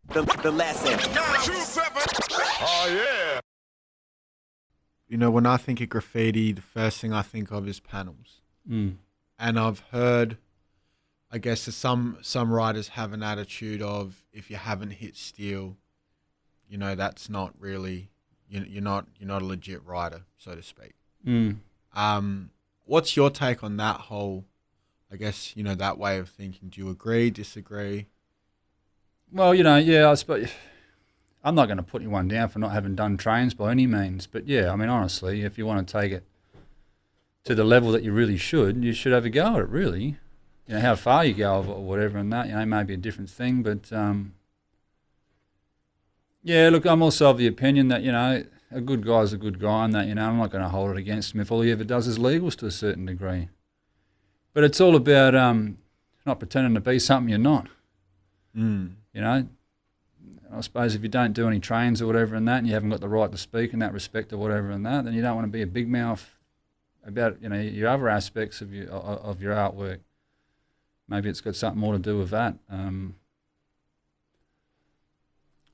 the lesson. Oh, yeah. You know, when I think of graffiti, the first thing I think of is panels. Mm. And I've heard, I guess, that some writers have an attitude of, if you haven't hit steel, you know, that's not really, you're not a legit writer, so to speak. Mm. What's your take on that whole, I guess, you know, that way of thinking? Do you agree, disagree? Well, you know, yeah, I suppose I'm not going to put anyone down for not having done trains by any means, but yeah, I mean, honestly, if you want to take it to the level that you really should, you should have a go at it, really. You know, how far you go or whatever and that, you know, may be a different thing, but yeah, look, I'm also of the opinion that, you know, a good guy's a good guy and that, you know, I'm not going to hold it against him if all he ever does is legals to a certain degree. But it's all about not pretending to be something you're not. Mm. You know, I suppose if you don't do any trains or whatever and that, and you haven't got the right to speak in that respect or whatever and that, then you don't want to be a big mouth about, you know, your other aspects of your artwork. Maybe it's got something more to do with that.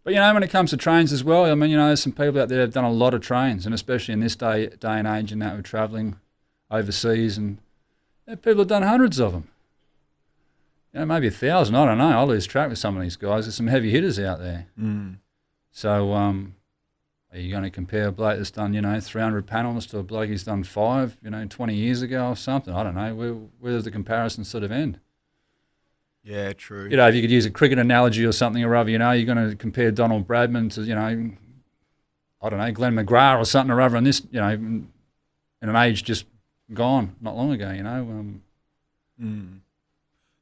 But, you know, when it comes to trains as well, I mean, you know, there's some people out there that have done a lot of trains, and especially in this day and age and that we're travelling overseas, and people have done hundreds of them. You know, maybe 1,000, I don't know. I'll lose track with some of these guys. There's some heavy hitters out there. Mm. So are you going to compare a bloke that's done, you know, 300 panels to a bloke who's done 5, you know, 20 years ago or something? I don't know. Where does the comparison sort of end? Yeah, true. You know, if you could use a cricket analogy or something or other, you know, you're going to compare Donald Bradman to, you know, I don't know, Glenn McGrath or something or other, and this, you know, in an age just gone, not long ago, you know.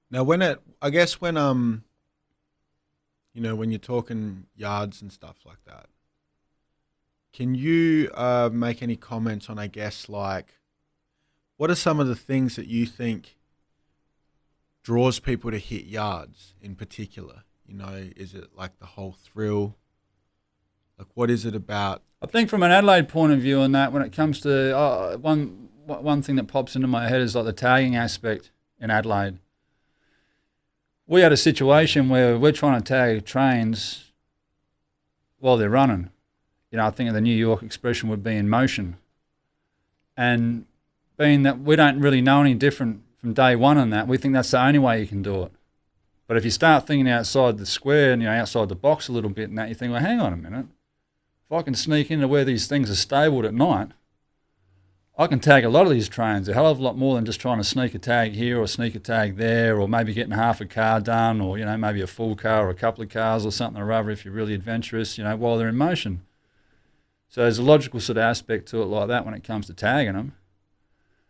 Now, I guess when you know, when you're talking yards and stuff like that, can you make any comments on, I guess, like, what are some of the things that you think draws people to hit yards in particular? You know, is it like the whole thrill? Like, what is it about? I think from an Adelaide point of view on that, when it comes to one thing that pops into my head is like the tagging aspect in Adelaide. We had a situation where we're trying to tag trains while they're running. You know, I think the New York expression would be in motion. And being that we don't really know any different from day one on that, we think that's the only way you can do it. But if you start thinking outside the square and, you know, outside the box a little bit and that, you think, well, hang on a minute. If I can sneak into where these things are stabled at night, I can tag a lot of these trains, a hell of a lot more than just trying to sneak a tag here or sneak a tag there, or maybe getting half a car done, or, you know, maybe a full car or a couple of cars or something or other if you're really adventurous, you know, while they're in motion. So there's a logical sort of aspect to it like that when it comes to tagging them.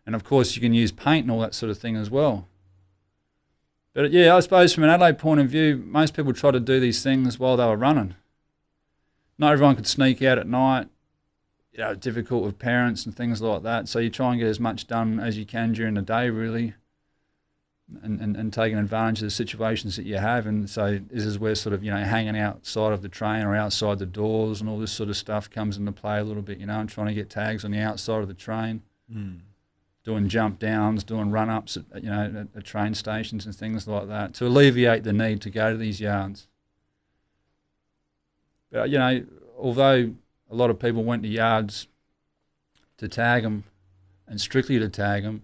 And of course you can use paint and all that sort of thing as well. But yeah, I suppose from an Adelaide point of view, most people try to do these things while they were running. Not everyone could sneak out at night. You know, difficult with parents and things like that. So you try and get as much done as you can during the day, really, and taking advantage of the situations that you have. And so this is where sort of, you know, hanging outside of the train or outside the doors and all this sort of stuff comes into play a little bit, you know, and trying to get tags on the outside of the train, doing jump downs, doing run-ups at, you know, at train stations and things like that to alleviate the need to go to these yards. But, you know, although a lot of people went to yards to tag them and strictly to tag them,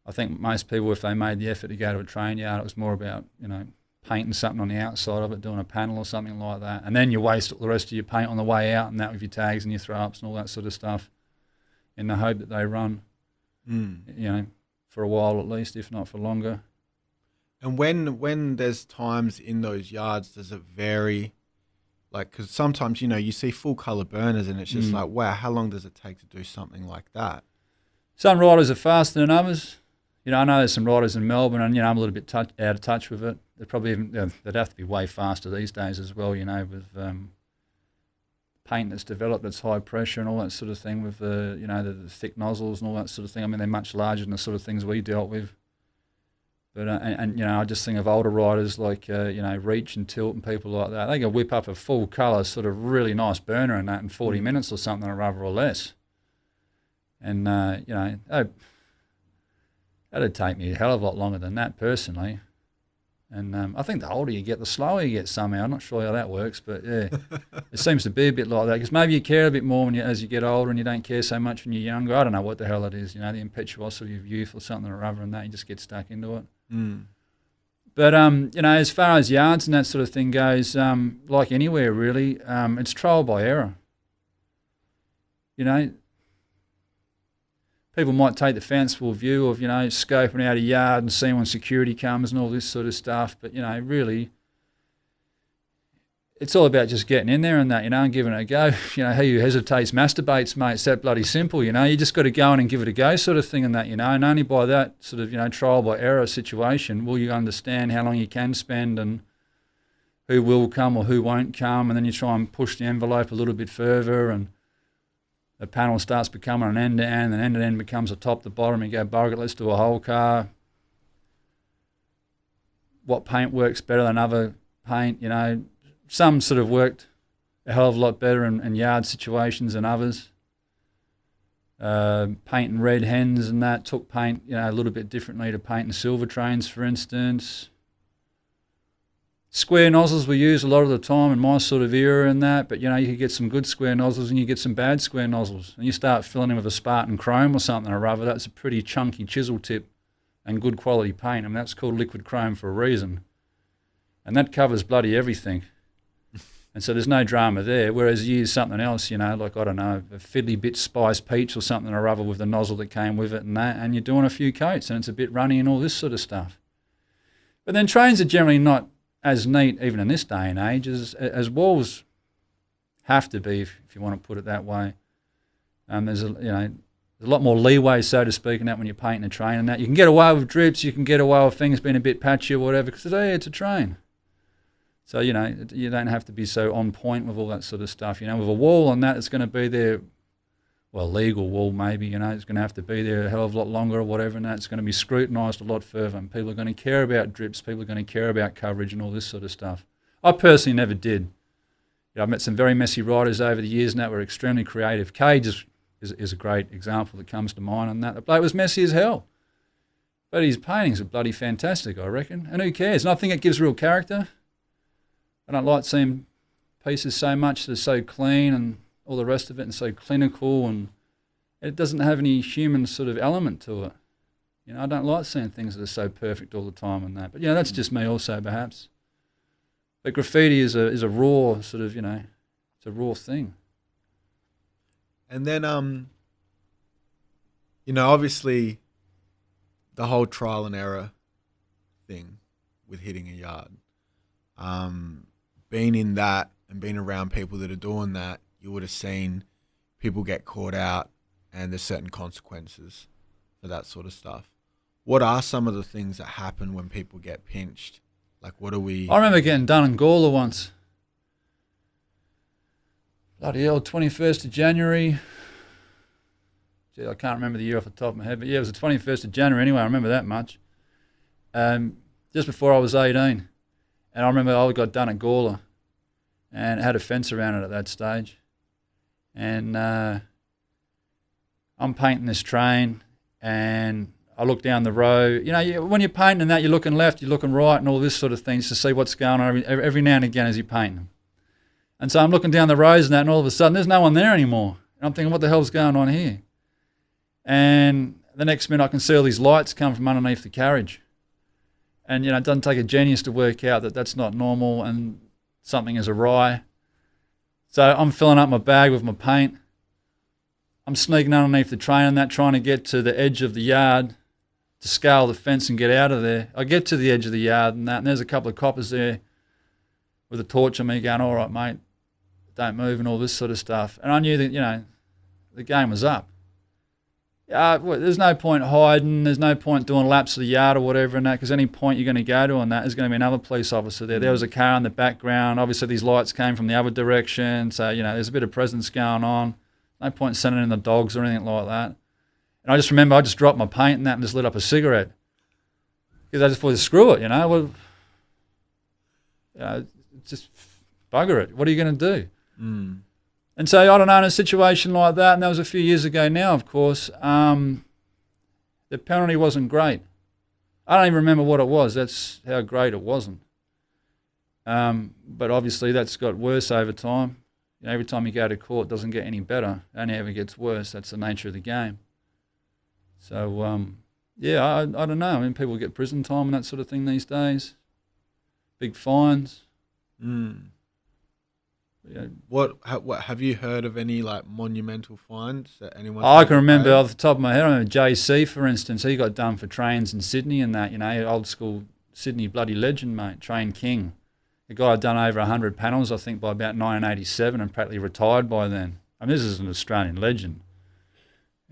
I think most people, if they made the effort to go to a train yard, it was more about, you know, painting something on the outside of it, doing a panel or something like that. And then you waste the rest of your paint on the way out and that with your tags and your throw-ups and all that sort of stuff in the hope that they run, you know, for a while at least, if not for longer. And when there's times in those yards, does it vary? Like, because sometimes, you know, you see full colour burners and it's just like, wow, how long does it take to do something like that? Some riders are faster than others. You know, I know there's some riders in Melbourne and, you know, I'm a little bit out of touch with it. They're probably even, you know, they'd have to be way faster these days as well, you know, with paint that's developed that's high pressure and all that sort of thing with, you know, the thick nozzles and all that sort of thing. I mean, they're much larger than the sort of things we dealt with. But, and you know, I just think of older riders like, you know, Reach and Tilt and people like that. They can whip up a full colour sort of really nice burner in that in 40 minutes or something or other or less. And, you know, that'd take me a hell of a lot longer than that personally. And I think the older you get, the slower you get somehow. I'm not sure how that works, but yeah, it seems to be a bit like that. Because maybe you care a bit more as you get older and you don't care so much when you're younger. I don't know what the hell it is, the impetuosity of youth or something or other and that. You just get stuck into it. Mm. But, as far as yards and that sort of thing goes, like anywhere really, it's trial by error. People might take the fanciful view of, scoping out a yard and seeing when security comes and all this sort of stuff. But, really, it's all about just getting in there and that, and giving it a go. He who hesitates masturbates, mate. It's that bloody simple, You just got to go in and give it a go sort of thing and that, And only by that sort of, trial by error situation will you understand how long you can spend and who will come or who won't come. And then you try and push the envelope a little bit further and the panel starts becoming an end-to-end, and end-to-end becomes a top-to-bottom. You go, bugger it, let's do a whole car. What paint works better than other paint, Some sort of worked a hell of a lot better in yard situations than others. Painting red hens and that took paint, a little bit differently to painting silver trains, for instance. Square nozzles were used a lot of the time in my sort of era and that, but you could get some good square nozzles and you get some bad square nozzles. And you start filling in with a Spartan chrome or something or other, that's a pretty chunky chisel tip and good quality paint. I mean, that's called liquid chrome for a reason. And that covers bloody everything. And so there's no drama there, whereas you use something else, like, I don't know, a fiddly bit spice peach or something or other with the nozzle that came with it and that, and you're doing a few coats and it's a bit runny and all this sort of stuff. But then trains are generally not as neat, even in this day and age, as walls have to be, if you want to put it that way. There's a lot more leeway, so to speak, in that when you're painting a train and that. You can get away with drips, you can get away with things being a bit patchy or whatever, because today it's a train. So, you don't have to be so on point with all that sort of stuff. With a wall on that, it's going to be there, well, legal wall maybe, it's going to have to be there a hell of a lot longer or whatever, and that's going to be scrutinised a lot further, and people are going to care about drips, people are going to care about coverage and all this sort of stuff. I personally never did. I've met some very messy writers over the years and that were extremely creative. Cage is a great example that comes to mind on that. The bloke was messy as hell. But his paintings are bloody fantastic, I reckon. And who cares? And I think it gives real character. I don't like seeing pieces so much that are so clean and all the rest of it and so clinical, and it doesn't have any human sort of element to it. I don't like seeing things that are so perfect all the time and that. But, that's just me also, perhaps. But graffiti is a raw sort of, it's a raw thing. And then, obviously the whole trial and error thing with hitting a yard. Being in that and being around people that are doing that, you would have seen people get caught out and there's certain consequences for that sort of stuff. What are some of the things that happen when people get pinched? Like, what are we... I remember getting done in Gawler once. Bloody hell, 21st of January. Gee, I can't remember the year off the top of my head, but yeah, it was the 21st of January anyway, I remember that much. Just before I was 18. And I remember I got done at Gawler and it had a fence around it at that stage. And I'm painting this train and I look down the road. When you're painting and that, you're looking left, you're looking right and all this sort of things to see what's going on every now and again as you're painting. And so I'm looking down the roads and that, and all of a sudden there's no one there anymore. And I'm thinking, what the hell's going on here? And the next minute I can see all these lights come from underneath the carriage. And, it doesn't take a genius to work out that that's not normal and something is awry. So I'm filling up my bag with my paint. I'm sneaking underneath the train and that, trying to get to the edge of the yard to scale the fence and get out of there. I get to the edge of the yard and that, and there's a couple of coppers there with a torch on me going, all right, mate, don't move and all this sort of stuff. And I knew that, the game was up. There's no point hiding. There's no point doing laps of the yard or whatever and that, because any point you're going to go to on that is going to be another police officer there. There was a car in the background. Obviously, these lights came from the other direction. So, there's a bit of presence going on. No point sending in the dogs or anything like that. And I just remember I just dropped my paint and that and just lit up a cigarette. Because I just thought, screw it, just bugger it. What are you going to do? Mm. And so, I don't know, in a situation like that, and that was a few years ago now, of course, the penalty wasn't great. I don't even remember what it was. That's how great it wasn't. But obviously that's got worse over time. You know, every time you go to court, it doesn't get any better. It only ever gets worse. That's the nature of the game. So, yeah, I don't know. I mean, people get prison time and that sort of thing these days. Big fines. Yeah. What have you heard of any like monumental fines that anyone? I can remember off the top of my head. I remember JC, for instance. He got done for trains in Sydney and that. You know, old school Sydney bloody legend, mate. Train king. The guy had done over 100 panels, I think, by about 1987, and practically retired by then. I mean, this is an Australian legend.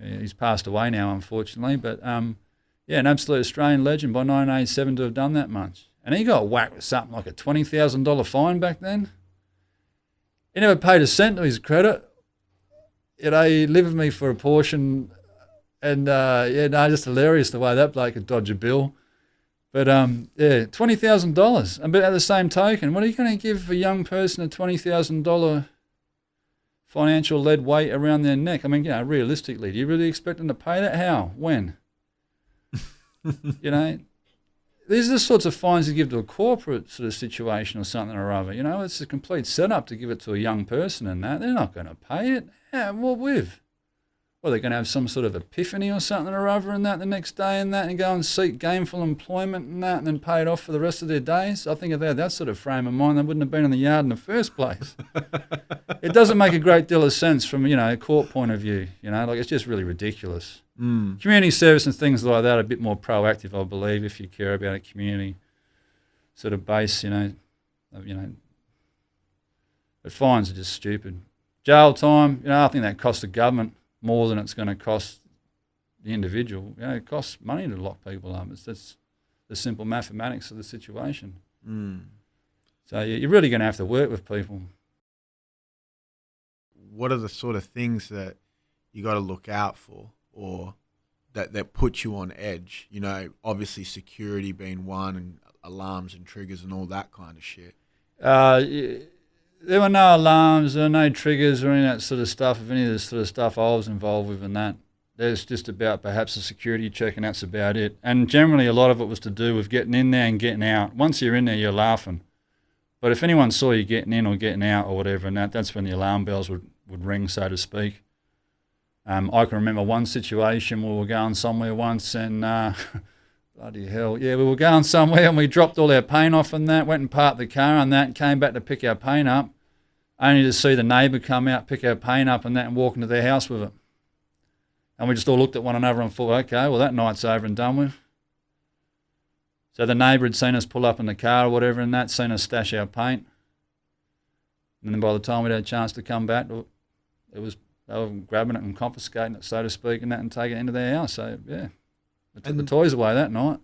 He's passed away now, unfortunately, but yeah, an absolute Australian legend by 1987 to have done that much. And he got whacked with something like a $20,000 fine back then. He never paid a cent to his credit. You know, he lived with me for a portion, and yeah, no, just hilarious the way that bloke could dodge a bill. But yeah, $20,000. But at the same token, what are you going to give a young person a $20,000 financial lead weight around their neck? I mean, you know, realistically, do you really expect them to pay that? How? When? You know, these are the sorts of fines you give to a corporate sort of situation or something or other. You know, it's a complete setup to give it to a young person and that. They're not going to pay it. Yeah, what with? Well, they're going to have some sort of epiphany or something or other and that the next day and that, and go and seek gainful employment and that, and then pay it off for the rest of their days. I think if they had that sort of frame of mind, they wouldn't have been in the yard in the first place. It doesn't make a great deal of sense from, you know, a court point of view. You know, like it's just really ridiculous. Community service and things like that are a bit more proactive, I believe, if you care about a community sort of base, you know. But fines are just stupid. Jail time, you know, I think that costs the government more than it's going to cost the individual. You know, it costs money to lock people up. It's just the simple mathematics of the situation. So you're really going to have to work with people. What are the sort of things that you got to look out for, or that put you on edge? You know, obviously security being one, and alarms and triggers and all that kind of shit. There were no alarms, there were no triggers or any of that sort of stuff. If any of this sort of stuff I was involved with in that, there's just about perhaps a security check, and that's about it. And generally a lot of it was to do with getting in there and getting out. Once you're in there, you're laughing. But if anyone saw you getting in or getting out or whatever, and that's when the alarm bells would ring, so to speak. I can remember one situation where we were going somewhere once and bloody hell, yeah, we were going somewhere and we dropped all our paint off and that, went and parked the car and that, came back to pick our paint up, only to see the neighbour come out, pick our paint up and that, and walk into their house with it. And we just all looked at one another and thought, okay, well, that night's over and done with. So the neighbour had seen us pull up in the car or whatever and that, seen us stash our paint. And then by the time we'd had a chance to come back, it was they were grabbing it and confiscating it, so to speak, and that, and taking it into their house. So, yeah, they took the toys away that night.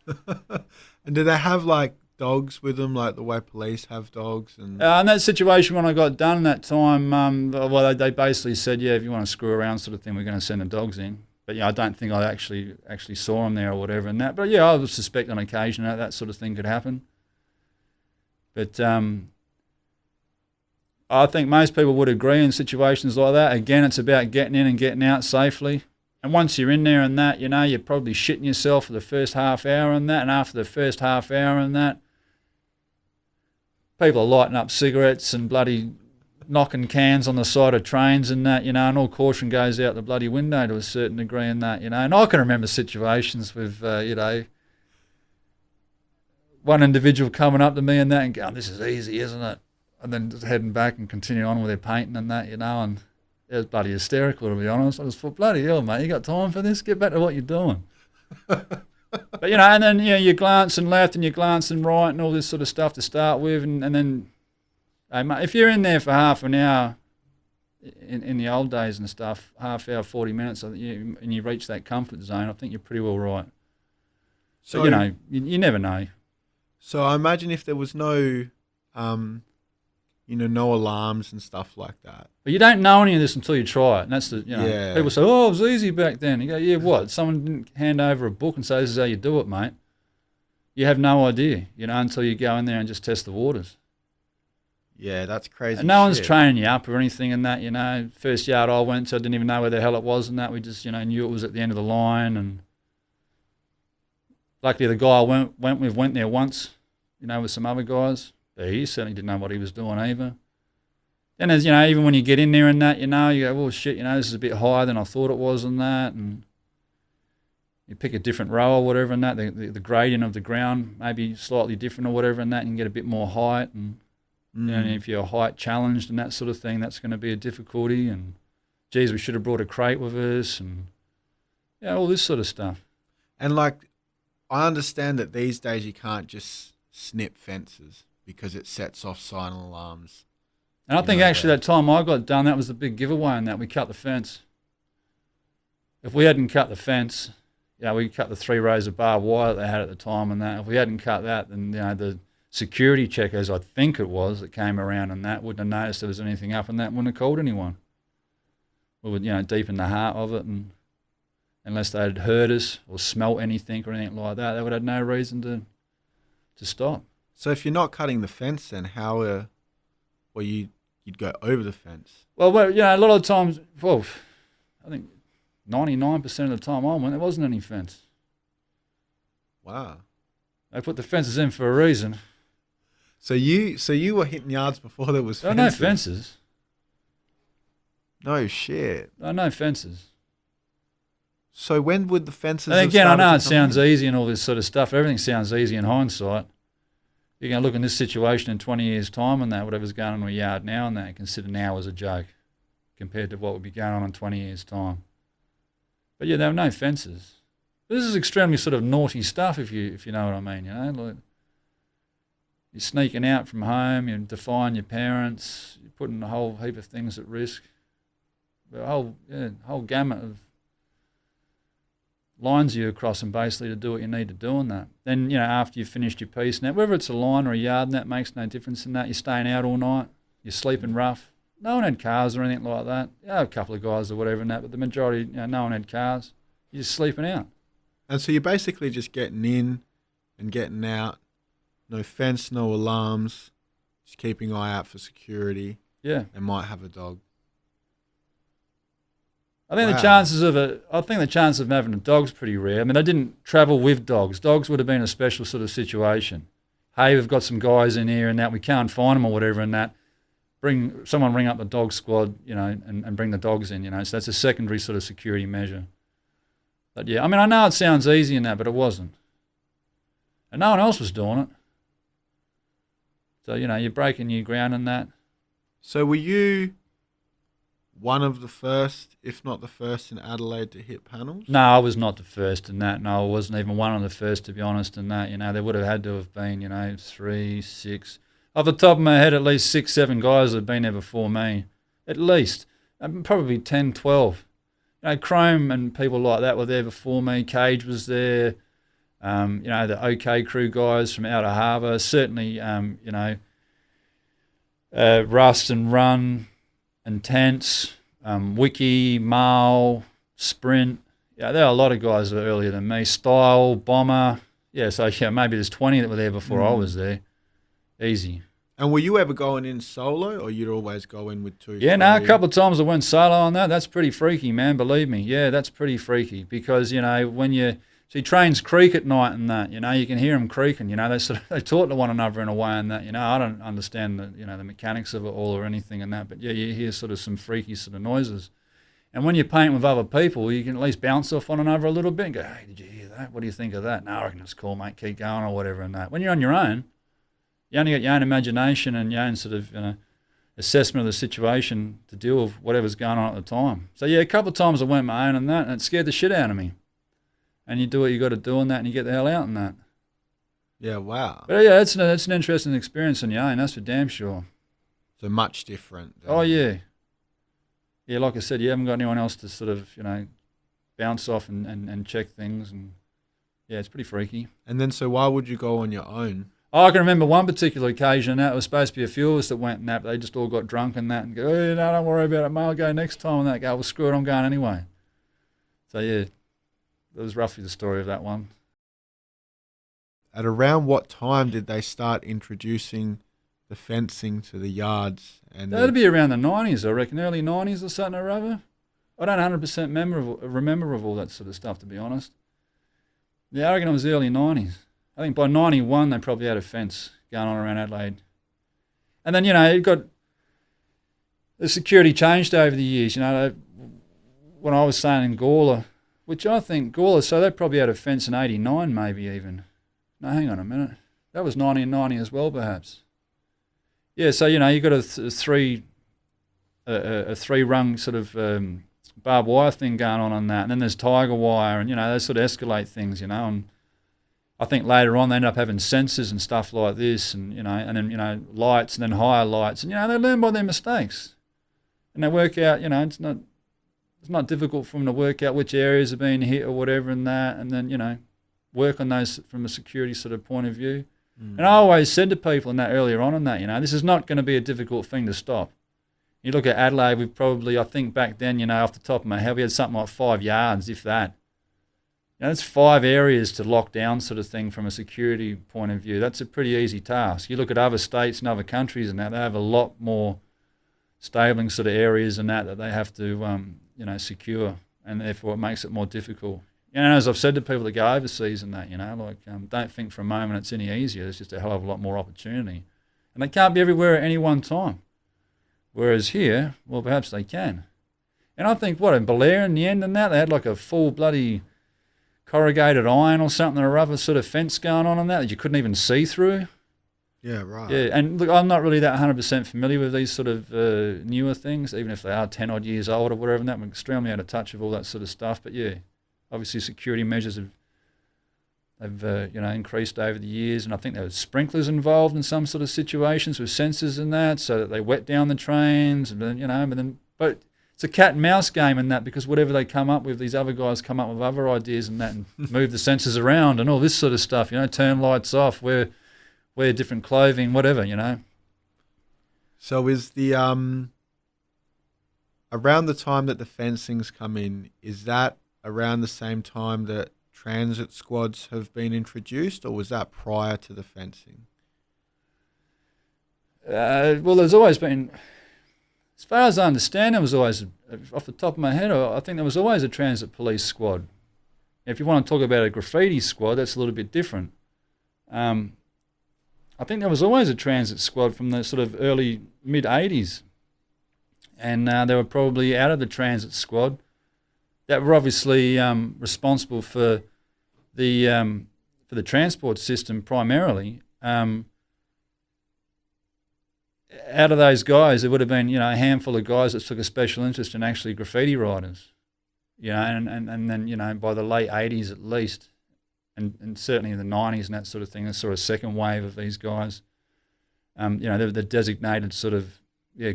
And do they have, like, dogs with them, like the way police have dogs? And in that situation, when I got done that time, well, they basically said, yeah, if you want to screw around sort of thing, we're going to send the dogs in. But, yeah, I don't think I actually saw them there or whatever and that. But, yeah, I would suspect on occasion that sort of thing could happen. But I think most people would agree in situations like that. Again, it's about getting in and getting out safely. And once you're in there and that, you know, you're probably shitting yourself for the first half hour and that. And after the first half hour and that, people are lighting up cigarettes and bloody knocking cans on the side of trains and that, you know, and all caution goes out the bloody window to a certain degree and that, you know. And I can remember situations with, you know, one individual coming up to me and that and going, this is easy, isn't it? And then just heading back and continue on with their painting and that, you know, and it was bloody hysterical, to be honest. I just thought, bloody hell, mate, you got time for this? Get back to what you're doing. But, you know, and then, you know, you're glancing left and you're glancing right and all this sort of stuff to start with, and then, hey, mate, if you're in there for half an hour in the old days and stuff, half hour, 40 minutes, and you reach that comfort zone, I think you're pretty well right. So, but, you know, you never know. So I imagine if there was no... you know, no alarms and stuff like that. But you don't know any of this until you try it. And that's the, you know, yeah. People say, oh, it was easy back then. You go, yeah, what? Someone didn't hand over a book and say, this is how you do it, mate. You have no idea, you know, until you go in there and just test the waters. Yeah, that's crazy. And no one's training you up or anything in that, you know. First yard I went to, I didn't even know where the hell it was and that. We just, you know, knew it was at the end of the line. And Luckily, the guy I went there once, with some other guys. But he certainly didn't know what he was doing either. And as even when you get in there and that, you go, well, shit, this is a bit higher than I thought it was and that. And you pick a different row or whatever and that, the gradient of the ground may be slightly different or whatever and that, and you can get a bit more height. And, and if you're height challenged and that sort of thing, that's going to be a difficulty. And, geez, we should have brought a crate with us and, all this sort of stuff. And, like, I understand that these days you can't just snip fences because it sets off silent alarms. And I think actually that time I got done, that was the big giveaway in that. We cut the fence. If we hadn't cut the fence, we cut the 3 rows of barbed wire that they had at the time and that. If we hadn't cut that, then, the security checkers, I think it was, that came around and that wouldn't have noticed there was anything up and that, wouldn't have called anyone. We were, deep in the heart of it, and unless they had heard us or smelt anything or anything like that, they would have no reason to stop. So if you're not cutting the fence, then how you'd go over the fence? Well, a lot of times, I think 99% of the time I went, there wasn't any fence. Wow. They put the fences in for a reason. So you were hitting yards before there was fences? No fences. No shit. No fences. So when would the fences and again, I know it sounds easy and all this sort of stuff. Everything sounds easy in hindsight. You're going to look in this situation in 20 years' time and that, whatever's going on in a yard now and that, consider now as a joke compared to what would be going on in 20 years' time. But there were no fences. This is extremely sort of naughty stuff, if you know what I mean. Like you're sneaking out from home, you're defying your parents, you're putting a whole heap of things at risk. The whole gamut of lines you across and basically to do what you need to do in that. Then, after you've finished your piece, now whether it's a line or a yard, and that makes no difference in that. You're staying out all night, you're sleeping rough. No one had cars or anything like that. A couple of guys or whatever in that, but the majority, no one had cars. You're just sleeping out. And so you're basically just getting in and getting out. No fence, no alarms, just keeping an eye out for security. Yeah. And might have a dog. I think the chance of having a dog's pretty rare. I mean, they didn't travel with dogs. Dogs would have been a special sort of situation. Hey, we've got some guys in here and that, we can't find them or whatever and that. Someone ring up the dog squad, and bring the dogs in, So that's a secondary sort of security measure. But I mean, I know it sounds easy in that, but it wasn't. And no one else was doing it. So, you're breaking new ground in that. So were you one of the first, if not the first, in Adelaide to hit panels? No, I was not the first in that. No, I wasn't even one of the first, to be honest, in that. There would have had to have been, 3, 6... Off the top of my head, at least 6, 7 guys that had been there before me. At least. Probably 10, 12. Chrome and people like that were there before me. Cage was there. The OK Crew guys from Outer Harbour. Certainly, Rust and Run and Tense, Wiki, Marl, Sprint. There are a lot of guys that were earlier than me. Style, Bomber. So maybe there's 20 that were there before I was there. Easy. And were you ever going in solo, or you'd always go in with 2? Yeah, a couple of times I went solo on that. That's pretty freaky, man, believe me. Yeah, that's pretty freaky because, when you see trains creak at night and that, you can hear them creaking, they talk to one another in a way and that, I don't understand the mechanics of it all or anything and that, but you hear sort of some freaky sort of noises. And when you're painting with other people, you can at least bounce off one another a little bit and go, hey, did you hear that? What do you think of that? No, I reckon it's cool, mate. Keep going or whatever and that. When you're on your own, you only got your own imagination and your own sort of assessment of the situation to deal with whatever's going on at the time. So, a couple of times I went my own and that, and it scared the shit out of me. And you do what you got to do in that, and you get the hell out in that. Yeah, wow. But it's an interesting experience on your own, that's for damn sure. So much different. Oh, yeah. Yeah, like I said, you haven't got anyone else to sort of, bounce off and check things. And it's pretty freaky. And then, so why would you go on your own? I can remember one particular occasion that it was supposed to be a few of us that went and that, but they just all got drunk and that and go, hey, no, don't worry about it, mate, I'll go next time and that. Go, well, screw it, I'm going anyway. So, that was roughly the story of that one. At around what time did they start introducing the fencing to the yards? And that'd be around the 90s, I reckon, early 90s or something or other. I don't 100% remember of all that sort of stuff, to be honest. Yeah, I reckon it was early 90s. I think by 91 they probably had a fence going on around Adelaide. And then, it got... The security changed over the years, when I was staying in Gawler, which I think Gawler, so they probably had a fence in 89 maybe even. No, hang on a minute. That was 1990 as well, perhaps. Yeah, so, you got a three-rung sort of barbed wire thing going on that, and then there's tiger wire, and, they sort of escalate things, and I think later on they end up having sensors and stuff like this, and, and then, lights, and then higher lights, and, they learn by their mistakes. And they work out, it's not difficult for them to work out which areas are being hit or whatever and that, and then, work on those from a security sort of point of view. And I always said to people in that earlier on in that, this is not going to be a difficult thing to stop. You look at Adelaide, we've probably, I think back then, off the top of my head, we had something like 5 yards, if that. That's 5 areas to lock down sort of thing from a security point of view. That's a pretty easy task. You look at other states and other countries and that, they have a lot more stabling sort of areas and that they have to, secure, and therefore it makes it more difficult. As I've said to people that go overseas and that, don't think for a moment it's any easier. There's just a hell of a lot more opportunity. And they can't be everywhere at any one time. Whereas here, well, perhaps they can. And I think, in Belair in the end and that, they had like a full bloody corrugated iron or something or other sort of fence going on that you couldn't even see through. Yeah, right. Yeah, and look, I'm not really that 100% familiar with these sort of newer things, even if they are 10 odd years old or whatever, and that, I'm extremely out of touch of all that sort of stuff. But yeah, obviously security measures have increased over the years, and I think there were sprinklers involved in some sort of situations with sensors and that, so that they wet down the trains, and then, but it's a cat and mouse game in that, because whatever they come up with, these other guys come up with other ideas and that, and move the sensors around and all this sort of stuff, turn lights off, wear different clothing, whatever, So is the around the time that the fencing's come in, is that around the same time that transit squads have been introduced, or was that prior to the fencing? Well, there's always been, as far as I understand, there was always, off the top of my head, I think there was always a transit police squad. If you want to talk about a graffiti squad, that's a little bit different. I think there was always a transit squad from the sort of early, mid-'80s. And they were probably out of the transit squad that were obviously responsible for the transport system primarily. Out of those guys, there would have been, a handful of guys that took a special interest in actually graffiti writers, and then, by the late 80s at least, and certainly in the 90s and that sort of thing, a sort of second wave of these guys, they were the designated sort of,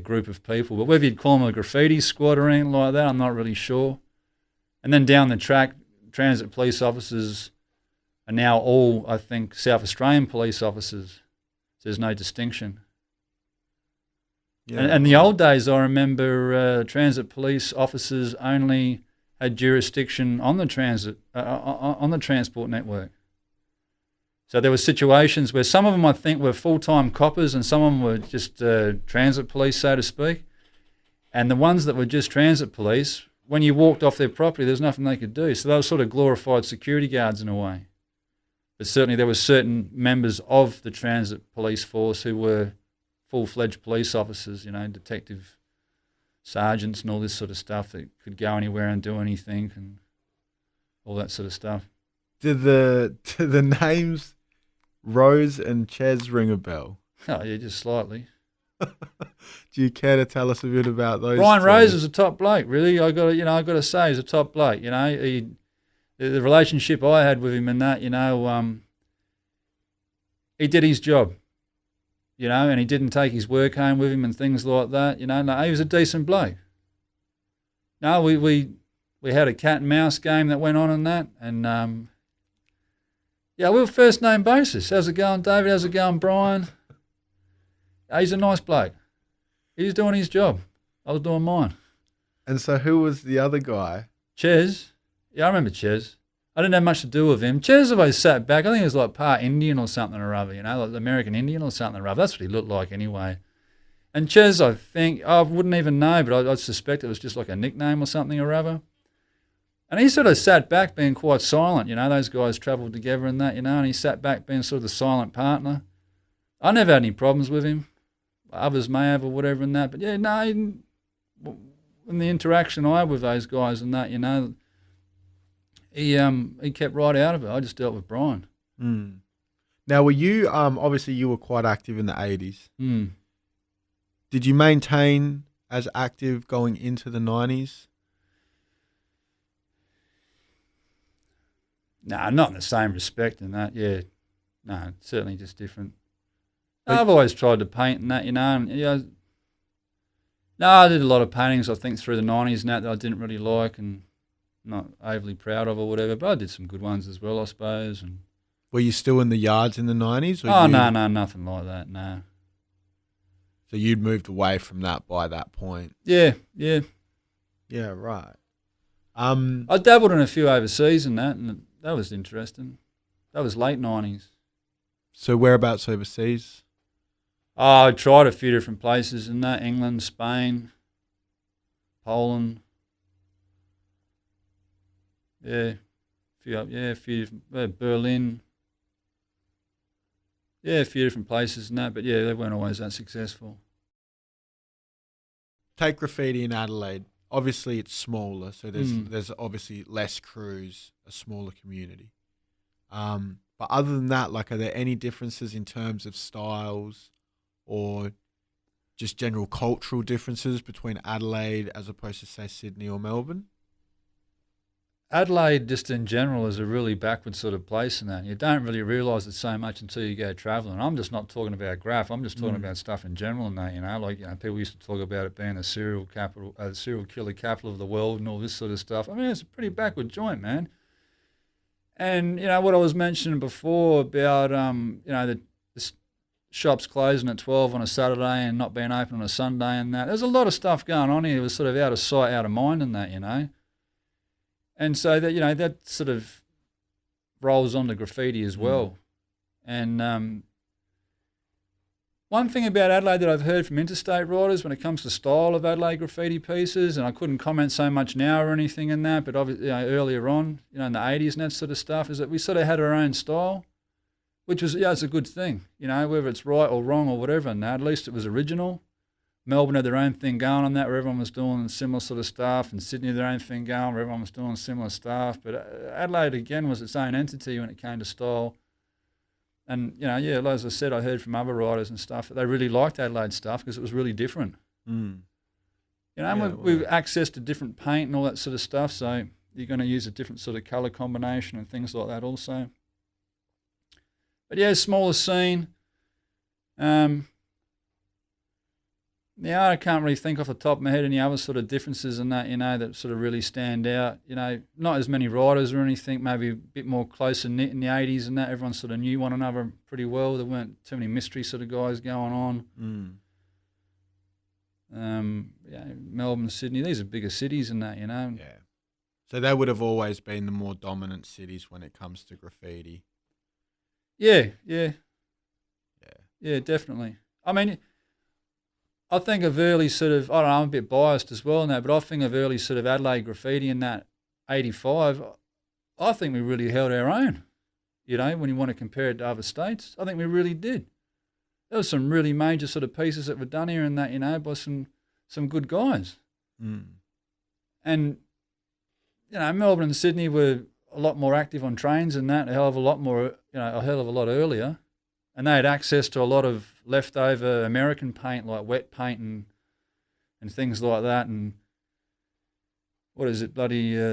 group of people. But whether you'd call them a graffiti squad or anything like that, I'm not really sure. And then down the track, transit police officers are now all, I think, South Australian police officers. So there's no distinction. Yeah. And in the old days, I remember transit police officers only had jurisdiction on the on the transport network. So there were situations where some of them, I think, were full-time coppers and some of them were just transit police, so to speak. And the ones that were just transit police, when you walked off their property, there's nothing they could do. So they were sort of glorified security guards in a way. But certainly there were certain members of the transit police force who were full-fledged police officers, detective sergeants and all this sort of stuff that could go anywhere and do anything and all that sort of stuff. Do the names Rose and Ches ring a bell? Oh yeah, just slightly. Do you care to tell us a bit about those? Brian Rose is a top bloke, really. I got to say, he's a top bloke. The relationship I had with him and that, he did his job. And he didn't take his work home with him and things like that. No, he was a decent bloke. No, we had a cat and mouse game that went on in that, and we were first name basis. How's it going, David? How's it going, Brian? He's a nice bloke. He was doing his job. I was doing mine. And so who was the other guy? Ches. Yeah, I remember Ches. I didn't have much to do with him. Ches always sat back. I think he was like part Indian or something or other, like American Indian or something or other. That's what he looked like anyway. And Ches, I think, I wouldn't even know, but I suspect it was just like a nickname or something or other. And he sort of sat back being quite silent, those guys travelled together and that, and he sat back being sort of the silent partner. I never had any problems with him. Others may have or whatever and that, but yeah, no, in the interaction I had with those guys and that, he kept right out of it. I just dealt with Brian. Mm. Now, were you, obviously you were quite active in the 80s. Mm. Did you maintain as active going into the 90s? No, not in the same respect and that, yeah. No, certainly just different. I've always tried to paint and that, and I did a lot of paintings, I think, through the 90s and that I didn't really like and not overly proud of or whatever, but I did some good ones as well, I suppose. And were you still in the yards in the 90s? No, nothing like that, no. So you'd moved away from that by that point? Yeah. Yeah, right. I dabbled in a few overseas and that was interesting. That was late 90s. So whereabouts overseas? I tried a few different places in that, England, Spain, Poland. Yeah, a few Berlin. Yeah, a few different places and that, but yeah, they weren't always that successful. Take graffiti in Adelaide. Obviously, it's smaller, so there's obviously less crews, a smaller community. But other than that, like, are there any differences in terms of styles or just general cultural differences between Adelaide as opposed to, say, Sydney or Melbourne? Adelaide, just in general, is a really backward sort of place in that. You don't really realise it so much until you go travelling. I'm just not talking about graph. I'm just talking about stuff in general and that, people used to talk about it being a serial killer capital of the world and all this sort of stuff. I mean, it's a pretty backward joint, man. And, what I was mentioning before about, the shops closing at 12 on a Saturday and not being open on a Sunday and that. There's a lot of stuff going on here. It was sort of out of sight, out of mind and that, And so that, that sort of rolls on to graffiti as well. And one thing about Adelaide that I've heard from interstate riders when it comes to style of Adelaide graffiti pieces, and I couldn't comment so much now or anything in that, but obviously, earlier on, in the 80s and that sort of stuff, is that we sort of had our own style, which was, it's a good thing, whether it's right or wrong or whatever. And at least it was original. Melbourne had their own thing going on that, where everyone was doing similar sort of stuff, and Sydney had their own thing going where everyone was doing similar stuff. But Adelaide, again, was its own entity when it came to style. And, as I said, I heard from other writers and stuff that they really liked Adelaide stuff because it was really different. And we've access to different paint and all that sort of stuff, so you're going to use a different sort of colour combination and things like that also. But yeah, smaller scene. I can't really think off the top of my head any other sort of differences in that, that sort of really stand out. Not as many writers or anything, maybe a bit more closer knit in the 80s and that. Everyone sort of knew one another pretty well. There weren't too many mystery sort of guys going on. Melbourne, Sydney, these are bigger cities and that, Yeah. So they would have always been the more dominant cities when it comes to graffiti. Yeah, definitely. I mean, I think of early sort of, I don't know, I'm a bit biased as well in that, but I think of early sort of Adelaide graffiti in that 85, I think we really held our own, when you want to compare it to other states. I think we really did. There were some really major sort of pieces that were done here and that, by some good guys. And, Melbourne and Sydney were a lot more active on trains and that, a hell of a lot earlier. And they had access to a lot of leftover American paint, like wet paint and things like that. And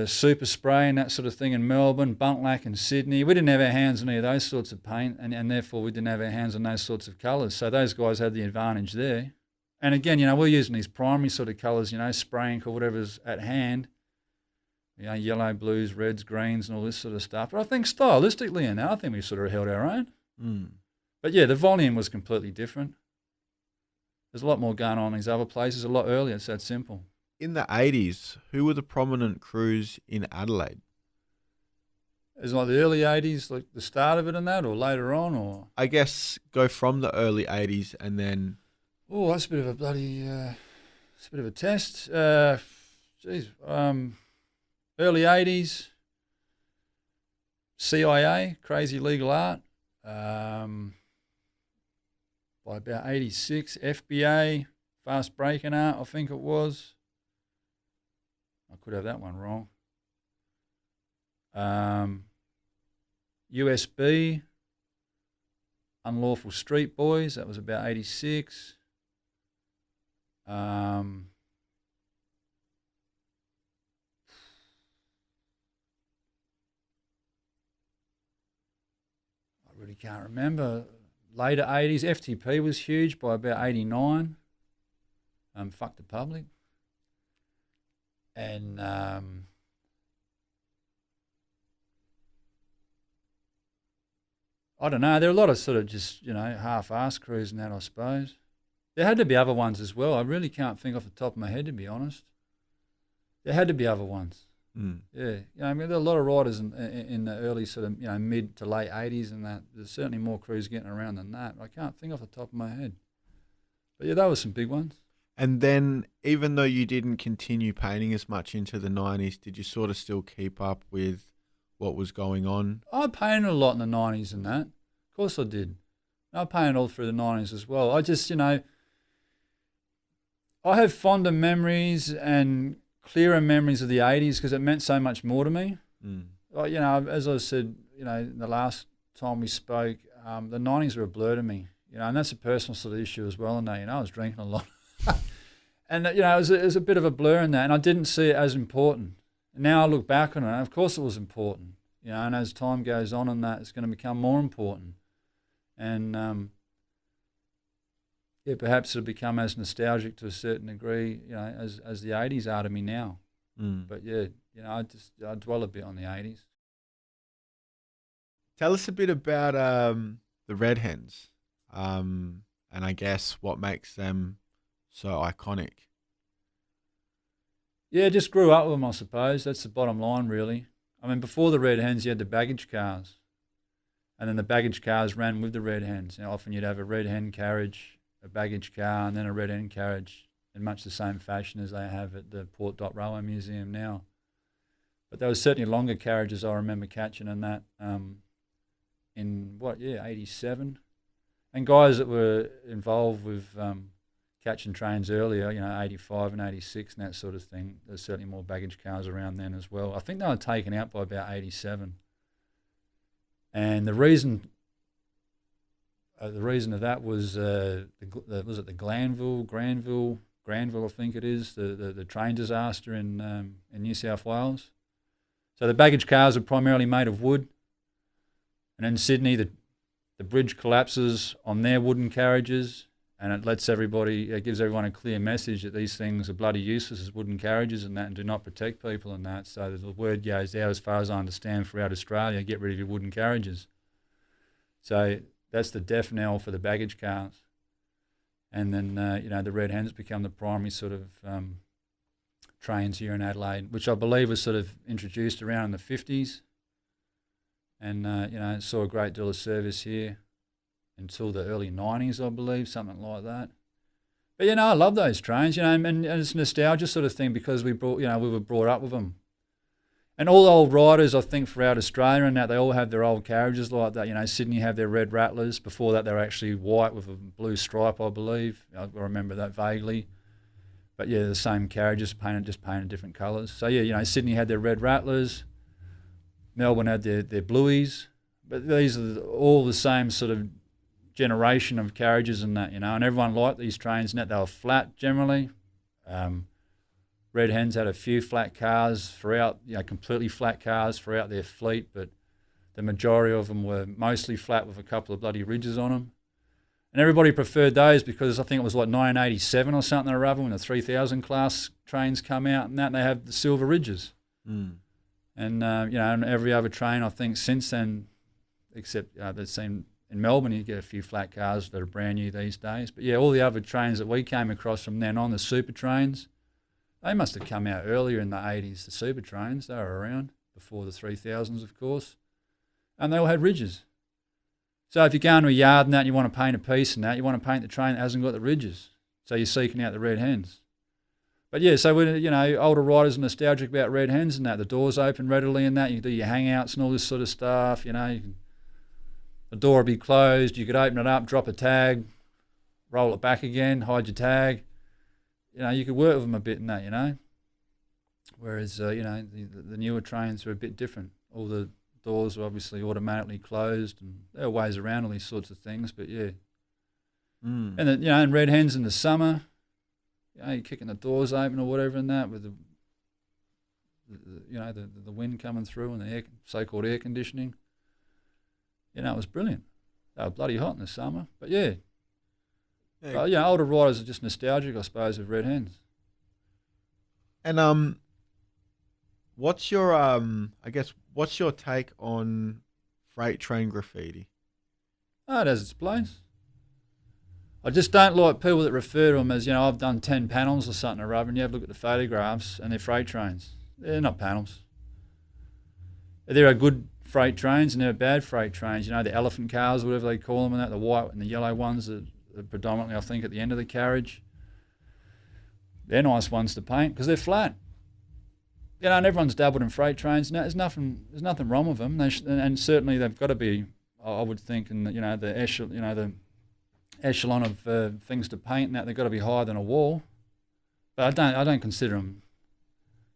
super spray and that sort of thing in Melbourne, buntlack in Sydney. We didn't have our hands on any of those sorts of paint, and therefore we didn't have our hands on those sorts of colours. So those guys had the advantage there. And again, we're using these primary sort of colours, spray ink or whatever's at hand. Yellow, blues, reds, greens, and all this sort of stuff. But I think stylistically, I think we sort of held our own. But yeah, the volume was completely different. There's a lot more going on in these other places, a lot earlier. It's that simple. In the 80s, who were the prominent crews in Adelaide? Is it like the early 80s, like the start of it and that, or later on? Or I guess go from the early 80s and then... Oh, that's a bit of a bloody... it's a bit of a test. Early 80s, CIA, Crazy Legal Art. By about 86, FBA, Fast Breaking Art, I think it was. I could have that one wrong. USB, Unlawful Street Boys, that was about 86. I really can't remember. Later 80s, FTP was huge by about 89. Fuck the Public. And I don't know. There are a lot of sort of just, half-assed crews and that, I suppose. There had to be other ones as well. I really can't think off the top of my head, to be honest. There had to be other ones. Mm. Yeah. I mean, there are a lot of riders in the early sort of, mid to late 80s and that. There's certainly more crews getting around than that. I can't think off the top of my head. But yeah, that was some big ones. And then, even though you didn't continue painting as much into the 90s, did you sort of still keep up with what was going on? I painted a lot in the 90s and that. Of course I did. I painted all through the 90s as well. I just, I have fonder memories and clearer memories of the 80s because it meant so much more to me. Mm. As I said, the last time we spoke, the 90s were a blur to me, and that's a personal sort of issue as well. And that, I was drinking a lot. And, it was a bit of a blur in that, and I didn't see it as important. And now I look back on it, and of course it was important, and as time goes on and that, it's going to become more important. And, perhaps it'll become as nostalgic to a certain degree, as the 80s are to me now. Mm. But, I dwell a bit on the 80s. Tell us a bit about the Red Hens, and I guess what makes them so iconic. Yeah, just grew up with them, I suppose. That's the bottom line, really. I mean, before the Red Hens, you had the baggage cars. And then the baggage cars ran with the Red Hens. Often you'd have a Red Hen carriage, a baggage car, and then a Red Hen carriage in much the same fashion as they have at the Port Dot Railway Museum now. But there was certainly longer carriages I remember catching in that in, 87? And guys that were involved with catching trains earlier, 85 and 86 and that sort of thing. There's certainly more baggage cars around then as well. I think they were taken out by about 87. And the reason of that was was it the Granville, I think it is, the train disaster in New South Wales. So the baggage cars are primarily made of wood, and in Sydney the bridge collapses on their wooden carriages, and it gives everyone a clear message that these things are bloody useless as wooden carriages and that, and do not protect people and that. So the word goes out, as far as I understand, throughout Australia, get rid of your wooden carriages. So that's the death knell for the baggage cars. And then, the Red Hens become the primary sort of trains here in Adelaide, which I believe was sort of introduced around in the 50s. And, saw a great deal of service here until the early 90s, I believe, something like that. But, I love those trains, and it's a nostalgia sort of thing because we were brought up with them. And all old riders, I think, throughout Australia and that, they all have their old carriages like that. Sydney have their red rattlers. Before that, they were actually white with a blue stripe, I believe. I remember that vaguely. But, the same carriages, painted different colours. So, Sydney had their red rattlers. Melbourne had their blueies. But these are all the same sort of generation of carriages and that, and everyone liked these trains and that. They were flat generally. Red Hens had a few flat cars throughout, completely flat cars throughout their fleet, but the majority of them were mostly flat with a couple of bloody ridges on them. And everybody preferred those because I think it was like 1987 or something or other when the 3000 class trains come out and that, and they have the silver ridges. Mm. And, and every other train, I think, since then, except that seemed in Melbourne, you get a few flat cars that are brand new these days. But, all the other trains that we came across from then on, the super trains, they must have come out earlier in the 80s, the super trains. They were around before the 3000s, of course. And they all had ridges. So if you go into a yard and that and you want to paint a piece and that, you want to paint the train that hasn't got the ridges. So you're seeking out the Red Hens. But yeah, so when, you know, older riders are nostalgic about red hens and that, the doors open readily and that, you can do your hangouts and all this sort of stuff, you know, the door would be closed, you could open it up, drop a tag, roll it back again, hide your tag. You know, you could work with them a bit in that, you know. Whereas, you know, the newer trains are a bit different. All the doors are obviously automatically closed, and there are ways around all these sorts of things, but yeah. And then, you know, and red hens in the summer, you know, you're kicking the doors open or whatever and that with the you know, the wind coming through and the so-called air conditioning. You know, it was brilliant. They were bloody hot in the summer, but yeah. You know, older riders are just nostalgic, I suppose, of red hens. And what's your what's your take on freight train graffiti? Oh, it has its place. I just don't like people that refer to them as, you know, I've done 10 panels or something or other, and you have a look at the photographs and they're freight trains. They're not panels. There are good freight trains and there are bad freight trains. You know, the elephant cars, whatever they call them, and that, the white and the yellow ones that are predominantly, I think, at the end of the carriage. They're nice ones to paint because they're flat. You know, and everyone's dabbled in freight trains. No, there's nothing wrong with them. And certainly they've got to be, I would think, in the, you know, the echelon of things to paint and that, they've got to be higher than a wall. But I don't consider them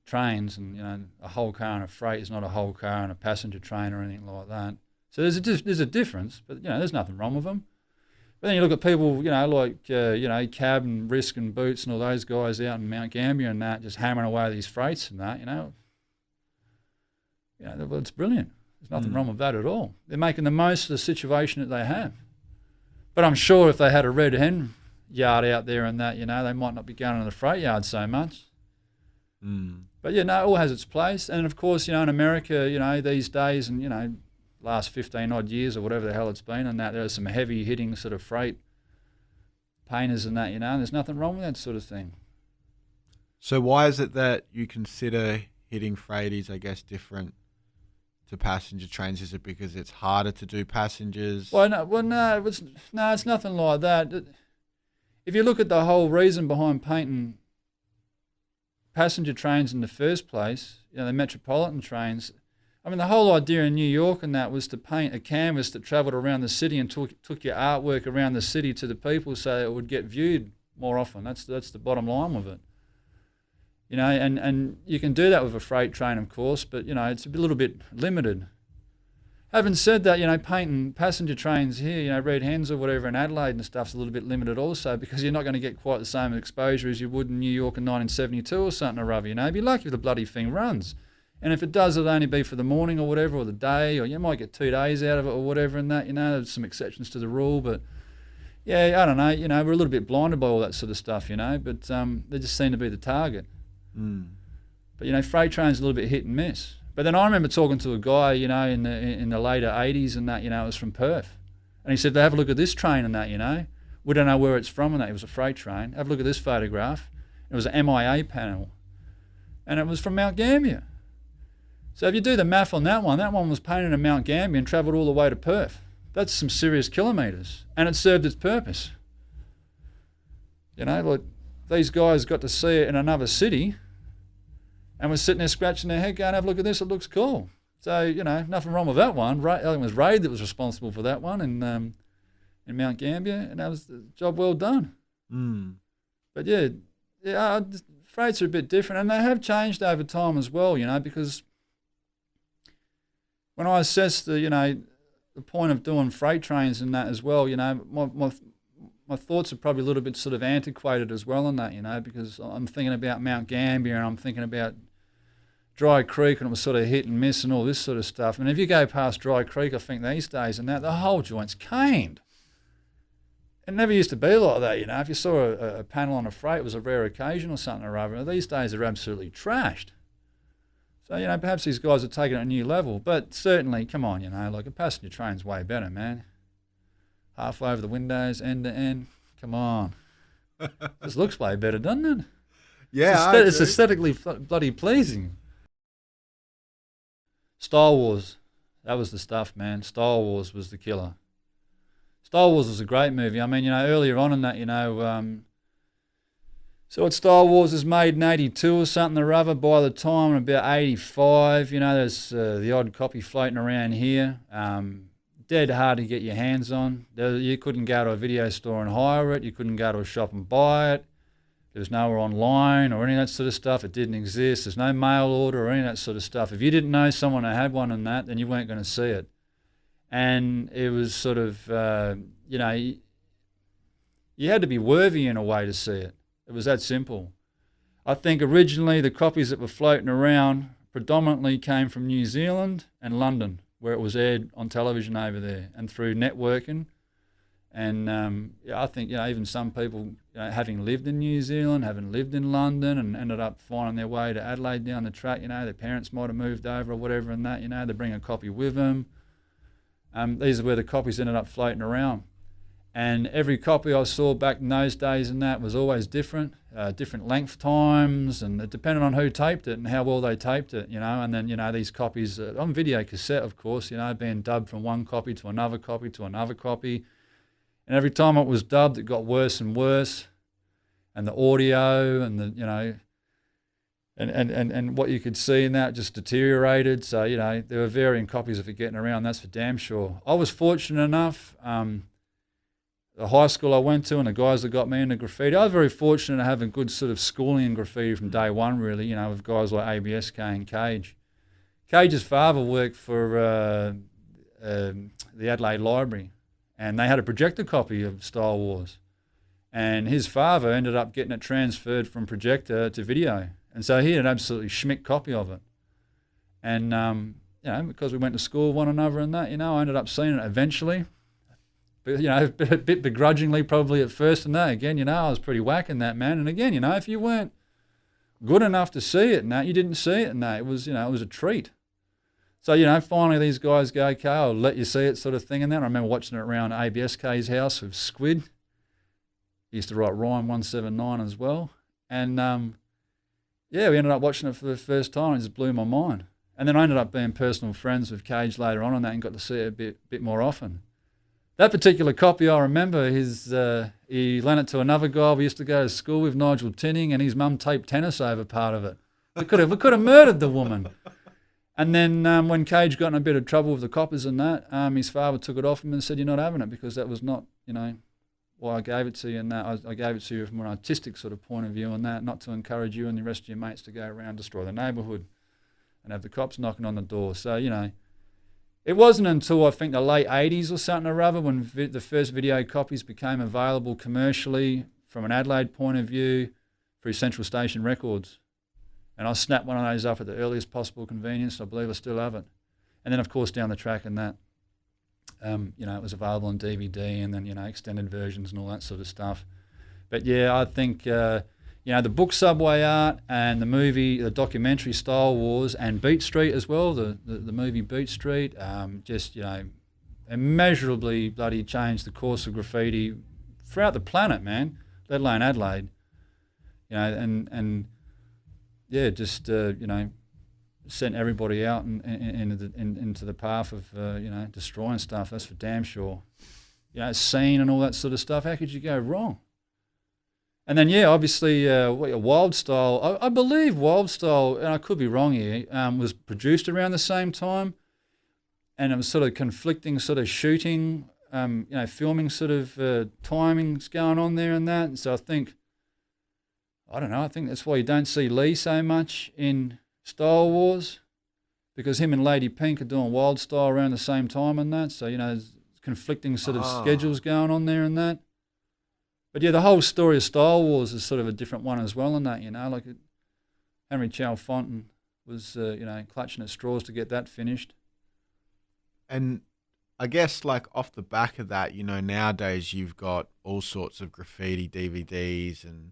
trains, and, you know, a whole car and a freight is not a whole car and a passenger train or anything like that. So there's a difference, but, you know, there's nothing wrong with them. But then you look at people, you know, like, you know, Cab and Risk and Boots and all those guys out in Mount Gambier and that, just hammering away these freights and that, you know. Well, it's brilliant. There's nothing wrong with that at all. They're making the most of the situation that they have. But I'm sure if they had a red hen yard out there and that, you know, they might not be going to the freight yard so much. But, yeah, no, it all has its place. And, of course, you know, in America, you know, these days and, you know, last 15-odd years or whatever the hell it's been and that, there are some heavy-hitting sort of freight painters and that, you know, and there's nothing wrong with that sort of thing. So why is it that you consider hitting freighties, I guess, different to passenger trains? Is it because it's harder to do passengers? No, it's nothing like that. If you look at the whole reason behind painting passenger trains in the first place, you know, the metropolitan trains, I mean, the whole idea in New York and that was to paint a canvas that travelled around the city and took your artwork around the city to the people so it would get viewed more often. That's the bottom line with it. You know, and you can do that with a freight train, of course, but, you know, it's a little bit limited. Having said that, you know, painting passenger trains here, you know, red hens or whatever in Adelaide and stuff's a little bit limited also, because you're not going to get quite the same exposure as you would in New York in 1972 or something or other, you know. You'd be lucky if the bloody thing runs. And if it does, it'll only be for the morning or whatever, or the day, or you might get 2 days out of it or whatever and that, you know. There's some exceptions to the rule, but, yeah, I don't know, you know, we're a little bit blinded by all that sort of stuff, you know, but they just seem to be the target. But, you know, freight trains are a little bit hit and miss. But then I remember talking to a guy, you know, in the later 80s and that, you know, it was from Perth. And he said, have a look at this train and that, you know. We don't know where it's from and that. It was a freight train. Have a look at this photograph. It was an MIA panel. And it was from Mount Gambier. So if you do the math on that one was painted in Mount Gambier and travelled all the way to Perth. That's some serious kilometres. And it served its purpose. You know, like, these guys got to see it in another city and was sitting there scratching their head going, have a look at this, it looks cool. So, you know, nothing wrong with that one. I think it was Raid that was responsible for that one in Mount Gambier, and that was the job well done. But, yeah, freights are a bit different, and they have changed over time as well, you know, because when I assessed the point of doing freight trains and that as well, you know, my thoughts are probably a little bit sort of antiquated as well on that, you know, because I'm thinking about Mount Gambier and I'm thinking about Dry Creek, and it was sort of hit and miss and all this sort of stuff. And if you go past Dry Creek, I think these days and that, the whole joint's caned. It never used to be like that, you know. If you saw a panel on a freight, it was a rare occasion or something or other. These days they're absolutely trashed. So, you know, perhaps these guys are taking it a new level. But certainly, come on, you know, like a passenger train's way better, man. Halfway over the windows, end to end. Come on. This looks way better, doesn't it? Yeah, it's aesthetically bloody pleasing. Star Wars. That was the stuff, man. Star Wars was the killer. Star Wars was a great movie. I mean, you know, earlier on in that, you know, So what Star Wars is made in 82 or something or other. By the time about 85, you know, there's the odd copy floating around here. Dead hard to get your hands on. You couldn't go to a video store and hire it. You couldn't go to a shop and buy it. There was nowhere online or any of that sort of stuff. It didn't exist. There's no mail order or any of that sort of stuff. If you didn't know someone that had one and that, then you weren't going to see it. And it was sort of, you know, you had to be worthy in a way to see it. It was that simple. I think originally the copies that were floating around predominantly came from New Zealand and London, where it was aired on television over there and through networking. And yeah, I think, you know, even some people, you know, having lived in New Zealand, having lived in London and ended up finding their way to Adelaide down the track, you know, their parents might have moved over or whatever and that, you know, they bring a copy with them. These are where the copies ended up floating around. And every copy I saw back in those days and that was always different, different length times, and it depended on who taped it and how well they taped it, you know. And then, you know, these copies on video cassette, of course, you know, being dubbed from one copy to another copy to another copy. And every time it was dubbed, it got worse and worse. And the audio and the, you know, and what you could see in that just deteriorated. So, you know, there were varying copies of it getting around, that's for damn sure. I was fortunate enough, the high school I went to and the guys that got me into graffiti, I was very fortunate to have a good sort of schooling in graffiti from day one, really, you know, with guys like ABSK and Cage. Cage's father worked for the Adelaide Library, and they had a projector copy of Star Wars. And his father ended up getting it transferred from projector to video. And so he had an absolutely schmick copy of it. And, you know, because we went to school with one another and that, you know, I ended up seeing it eventually. But, you know, a bit begrudgingly probably at first and that. Again, you know, I was pretty whacking that, man. And again, you know, if you weren't good enough to see it and that, you didn't see it and that. It was, you know, it was a treat. So, you know, finally these guys go, okay, I'll let you see it sort of thing and that. I remember watching it around ABSK's house with Squid. He used to write Rhyme 179 as well. And, yeah, we ended up watching it for the first time and it just blew my mind. And then I ended up being personal friends with Cage later on and that and got to see it a bit more often. That particular copy, I remember, he lent it to another guy we used to go to school with, Nigel Tinning, and his mum taped tennis over part of it. We could have murdered the woman. And then when Cage got in a bit of trouble with the coppers and that, his father took it off him and said, "You're not having it because that was not, you know, why I gave it to you and that. I gave it to you from an artistic sort of point of view and that, not to encourage you and the rest of your mates to go around destroy the neighbourhood and have the cops knocking on the door." So, you know, it wasn't until I think the late 80s or something or other when the first video copies became available commercially from an Adelaide point of view through Central Station Records. And I snapped one of those up at the earliest possible convenience. I believe I still have it. And then, of course, down the track and that, you know, it was available on DVD and then, you know, extended versions and all that sort of stuff. But, yeah, I think, you know, the book Subway Art and the movie, the documentary Star Wars and Beat Street as well, the movie Beat Street, just, you know, immeasurably bloody changed the course of graffiti throughout the planet, man, let alone Adelaide. You know, and yeah, just, you know, sent everybody out into the path of, you know, destroying stuff, that's for damn sure. You know, scene and all that sort of stuff, how could you go wrong? And then, yeah, obviously, Wild Style, I believe Wild Style, and I could be wrong here, was produced around the same time, and it was sort of conflicting sort of shooting, you know, filming sort of timings going on there and that. And so I think that's why you don't see Lee so much in Star Wars, because him and Lady Pink are doing Wild Style around the same time and that. So, you know, there's conflicting sort of schedules going on there and that. But yeah, the whole story of Star Wars is sort of a different one as well in that, you know, like Henry Chalfonten was, you know, clutching at straws to get that finished. And I guess, like, off the back of that, you know, nowadays you've got all sorts of graffiti DVDs and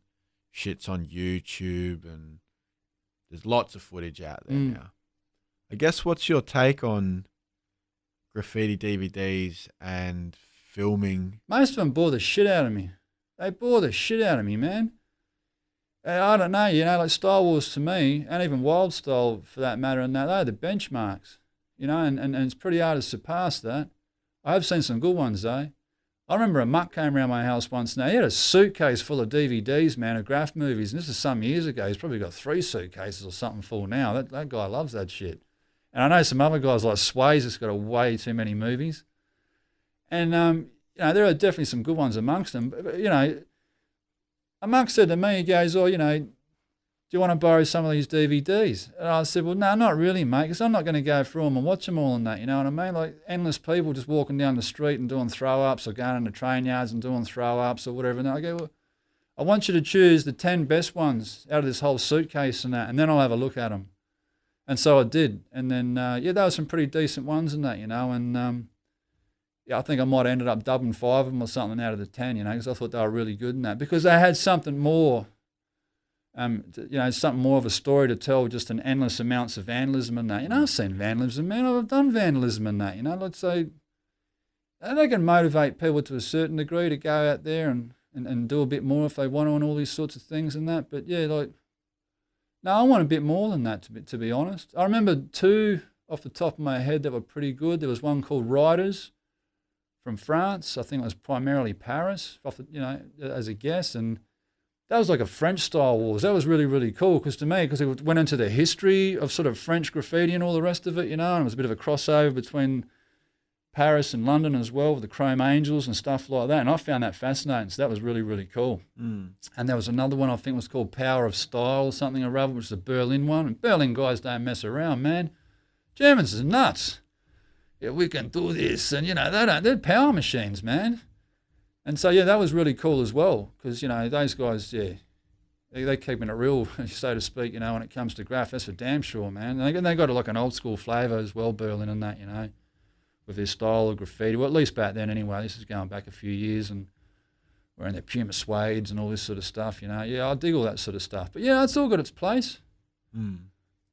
shit's on YouTube and there's lots of footage out there now. I guess what's your take on graffiti DVDs and filming? Most of them bore the shit out of me. They bore the shit out of me, man. I don't know, you know, like Star Wars to me, and even Wild Style for that matter, and that, they're the benchmarks, you know, and it's pretty hard to surpass that. I have seen some good ones though. I remember a muck came around my house once. Now, he had a suitcase full of DVDs, man, of graph movies. And this is some years ago. He's probably got 3 suitcases or something full now. That guy loves that shit. And I know some other guys like Swayze that's got way too many movies. And, there are definitely some good ones amongst them. But, a muck said to me, he goes, do you want to borrow some of these DVDs? And I said, well, no, not really, mate, because I'm not going to go through them and watch them all and that, you know what I mean? Like endless people just walking down the street and doing throw-ups or going into train yards and doing throw-ups or whatever. And I go, well, I want you to choose the 10 best ones out of this whole suitcase and that, and then I'll have a look at them. And so I did. And then, there were some pretty decent ones in that, and I think I might have ended up dubbing 5 of them or something out of the 10, because I thought they were really good in that, because they had something more. Something more of a story to tell, just an endless amounts of vandalism and that. I've seen vandalism, man. I've done vandalism and that. Let's say they can motivate people to a certain degree to go out there and do a bit more if they want to and all these sorts of things and that. But no, I want a bit more than that, to be honest. I remember 2 off the top of my head that were pretty good. There was one called Riders from France. I think it was primarily Paris, as a guess, and that was like a French-style wars. That was really, really cool because it went into the history of sort of French graffiti and all the rest of it, and it was a bit of a crossover between Paris and London as well with the Chrome Angels and stuff like that, and I found that fascinating, so that was really, really cool. And there was another one I think was called Power of Style or something or other, which is a Berlin one, and Berlin guys don't mess around, man. Germans are nuts. Yeah, we can do this, and, they're power machines, man. And so, that was really cool as well because, those guys, they're keeping it real, so to speak, when it comes to graph. That's for damn sure, man. And they got like an old school flavour as well, Berlin and that, with their style of graffiti. Well, at least back then anyway. This is going back a few years and wearing their Puma suedes and all this sort of stuff, Yeah, I dig all that sort of stuff. But, it's all got its place.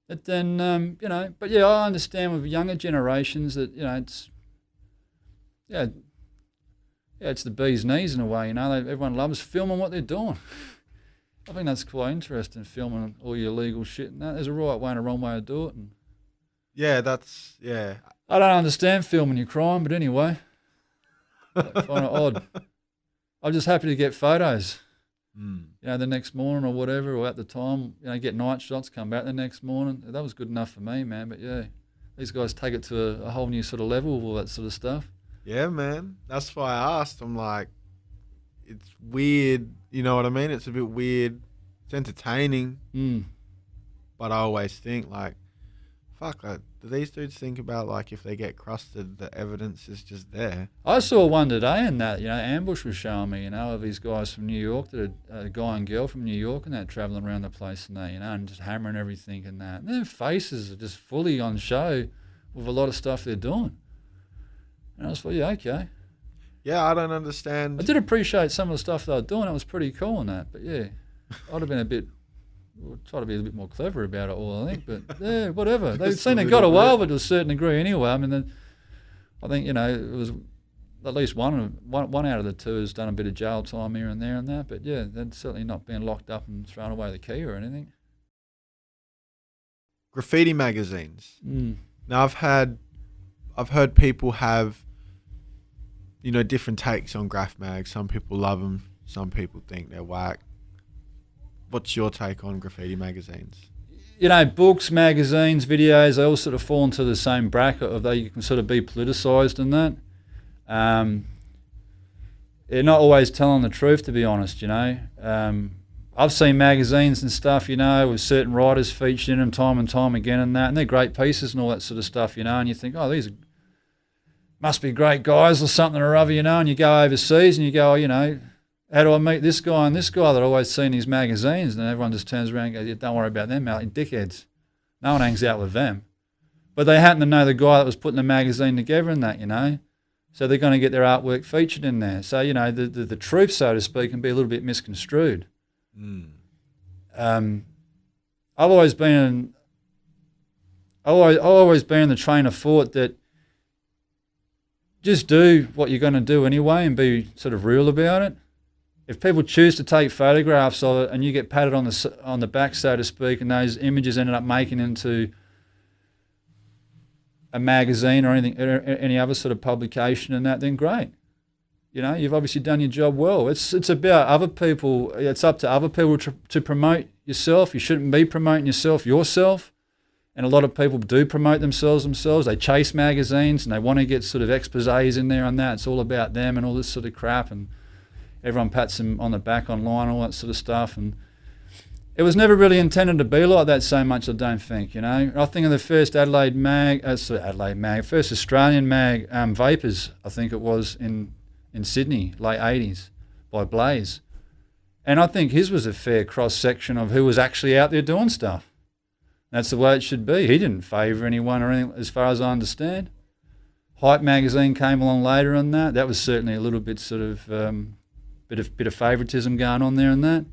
But then, I understand with younger generations that, it's the bee's knees in a way, everyone loves filming what they're doing. I think that's quite interesting, filming all your illegal shit and that. There's a right way and a wrong way to do it. And I don't understand filming your crime, but anyway, I find it odd. I'm just happy to get photos, the next morning or whatever, or at the time, get night shots, come back the next morning. That was good enough for me, man. But these guys take it to a whole new sort of level with all that sort of stuff. Yeah, man. That's why I asked. I'm like, it's weird. You know what I mean? It's a bit weird. It's entertaining. But I always think, like, fuck, do these dudes think about, like, if they get crusted, the evidence is just there? I saw one today in that, Ambush was showing me, of these guys from New York, that a guy and girl from New York and that, travelling around the place and that, and just hammering everything and that. And their faces are just fully on show with a lot of stuff they're doing. And I was like, okay. Yeah, I don't understand. I did appreciate some of the stuff they were doing. It was pretty cool and that. But, I'd have been try to be a bit more clever about it all, I think. But, whatever. They seem they got away with it to a certain degree anyway. I mean, I think, it was at least one out of the 2 has done a bit of jail time here and there and that. But, they're certainly not being locked up and thrown away the key or anything. Graffiti magazines. Now, I've heard people have, different takes on graph mags. Some people love them. Some people think they're whack. What's your take on graffiti magazines? Books, magazines, videos, they all sort of fall into the same bracket of they can sort of be politicised and that. They're not always telling the truth, to be honest, I've seen magazines and stuff, with certain writers featured in them time and time again and that, and they're great pieces and all that sort of stuff, and you think, oh, these must be great guys or something or other, and you go overseas and you go, how do I meet this guy and this guy that I always see in these magazines? And everyone just turns around and goes, don't worry about them, mate, dickheads. No one hangs out with them. But they happen to know the guy that was putting the magazine together and that, So they're going to get their artwork featured in there. So, the truth, so to speak, can be a little bit misconstrued. I've always been the train of thought that just do what you're going to do anyway and be sort of real about it. If people choose to take photographs of it and you get patted on the back, so to speak, and those images ended up making into a magazine or any other sort of publication and that, then great. you know, you've obviously done your job well. It's about other people. It's up to other people to promote yourself. You shouldn't be promoting yourself. And a lot of people do promote themselves. They chase magazines and they want to get sort of exposés in there on that. It's all about them and all this sort of crap. And everyone pats them on the back online, all that sort of stuff. And it was never really intended to be like that so much, I don't think, you know. I think of the first first Australian mag, Vapors, I think it was in Sydney, late 80s, by Blaze. And I think his was a fair cross-section of who was actually out there doing stuff. That's the way it should be. He didn't favour anyone or anything, as far as I understand. Hype magazine came along later on that. That was certainly a little bit sort of bit of favouritism going on there and that.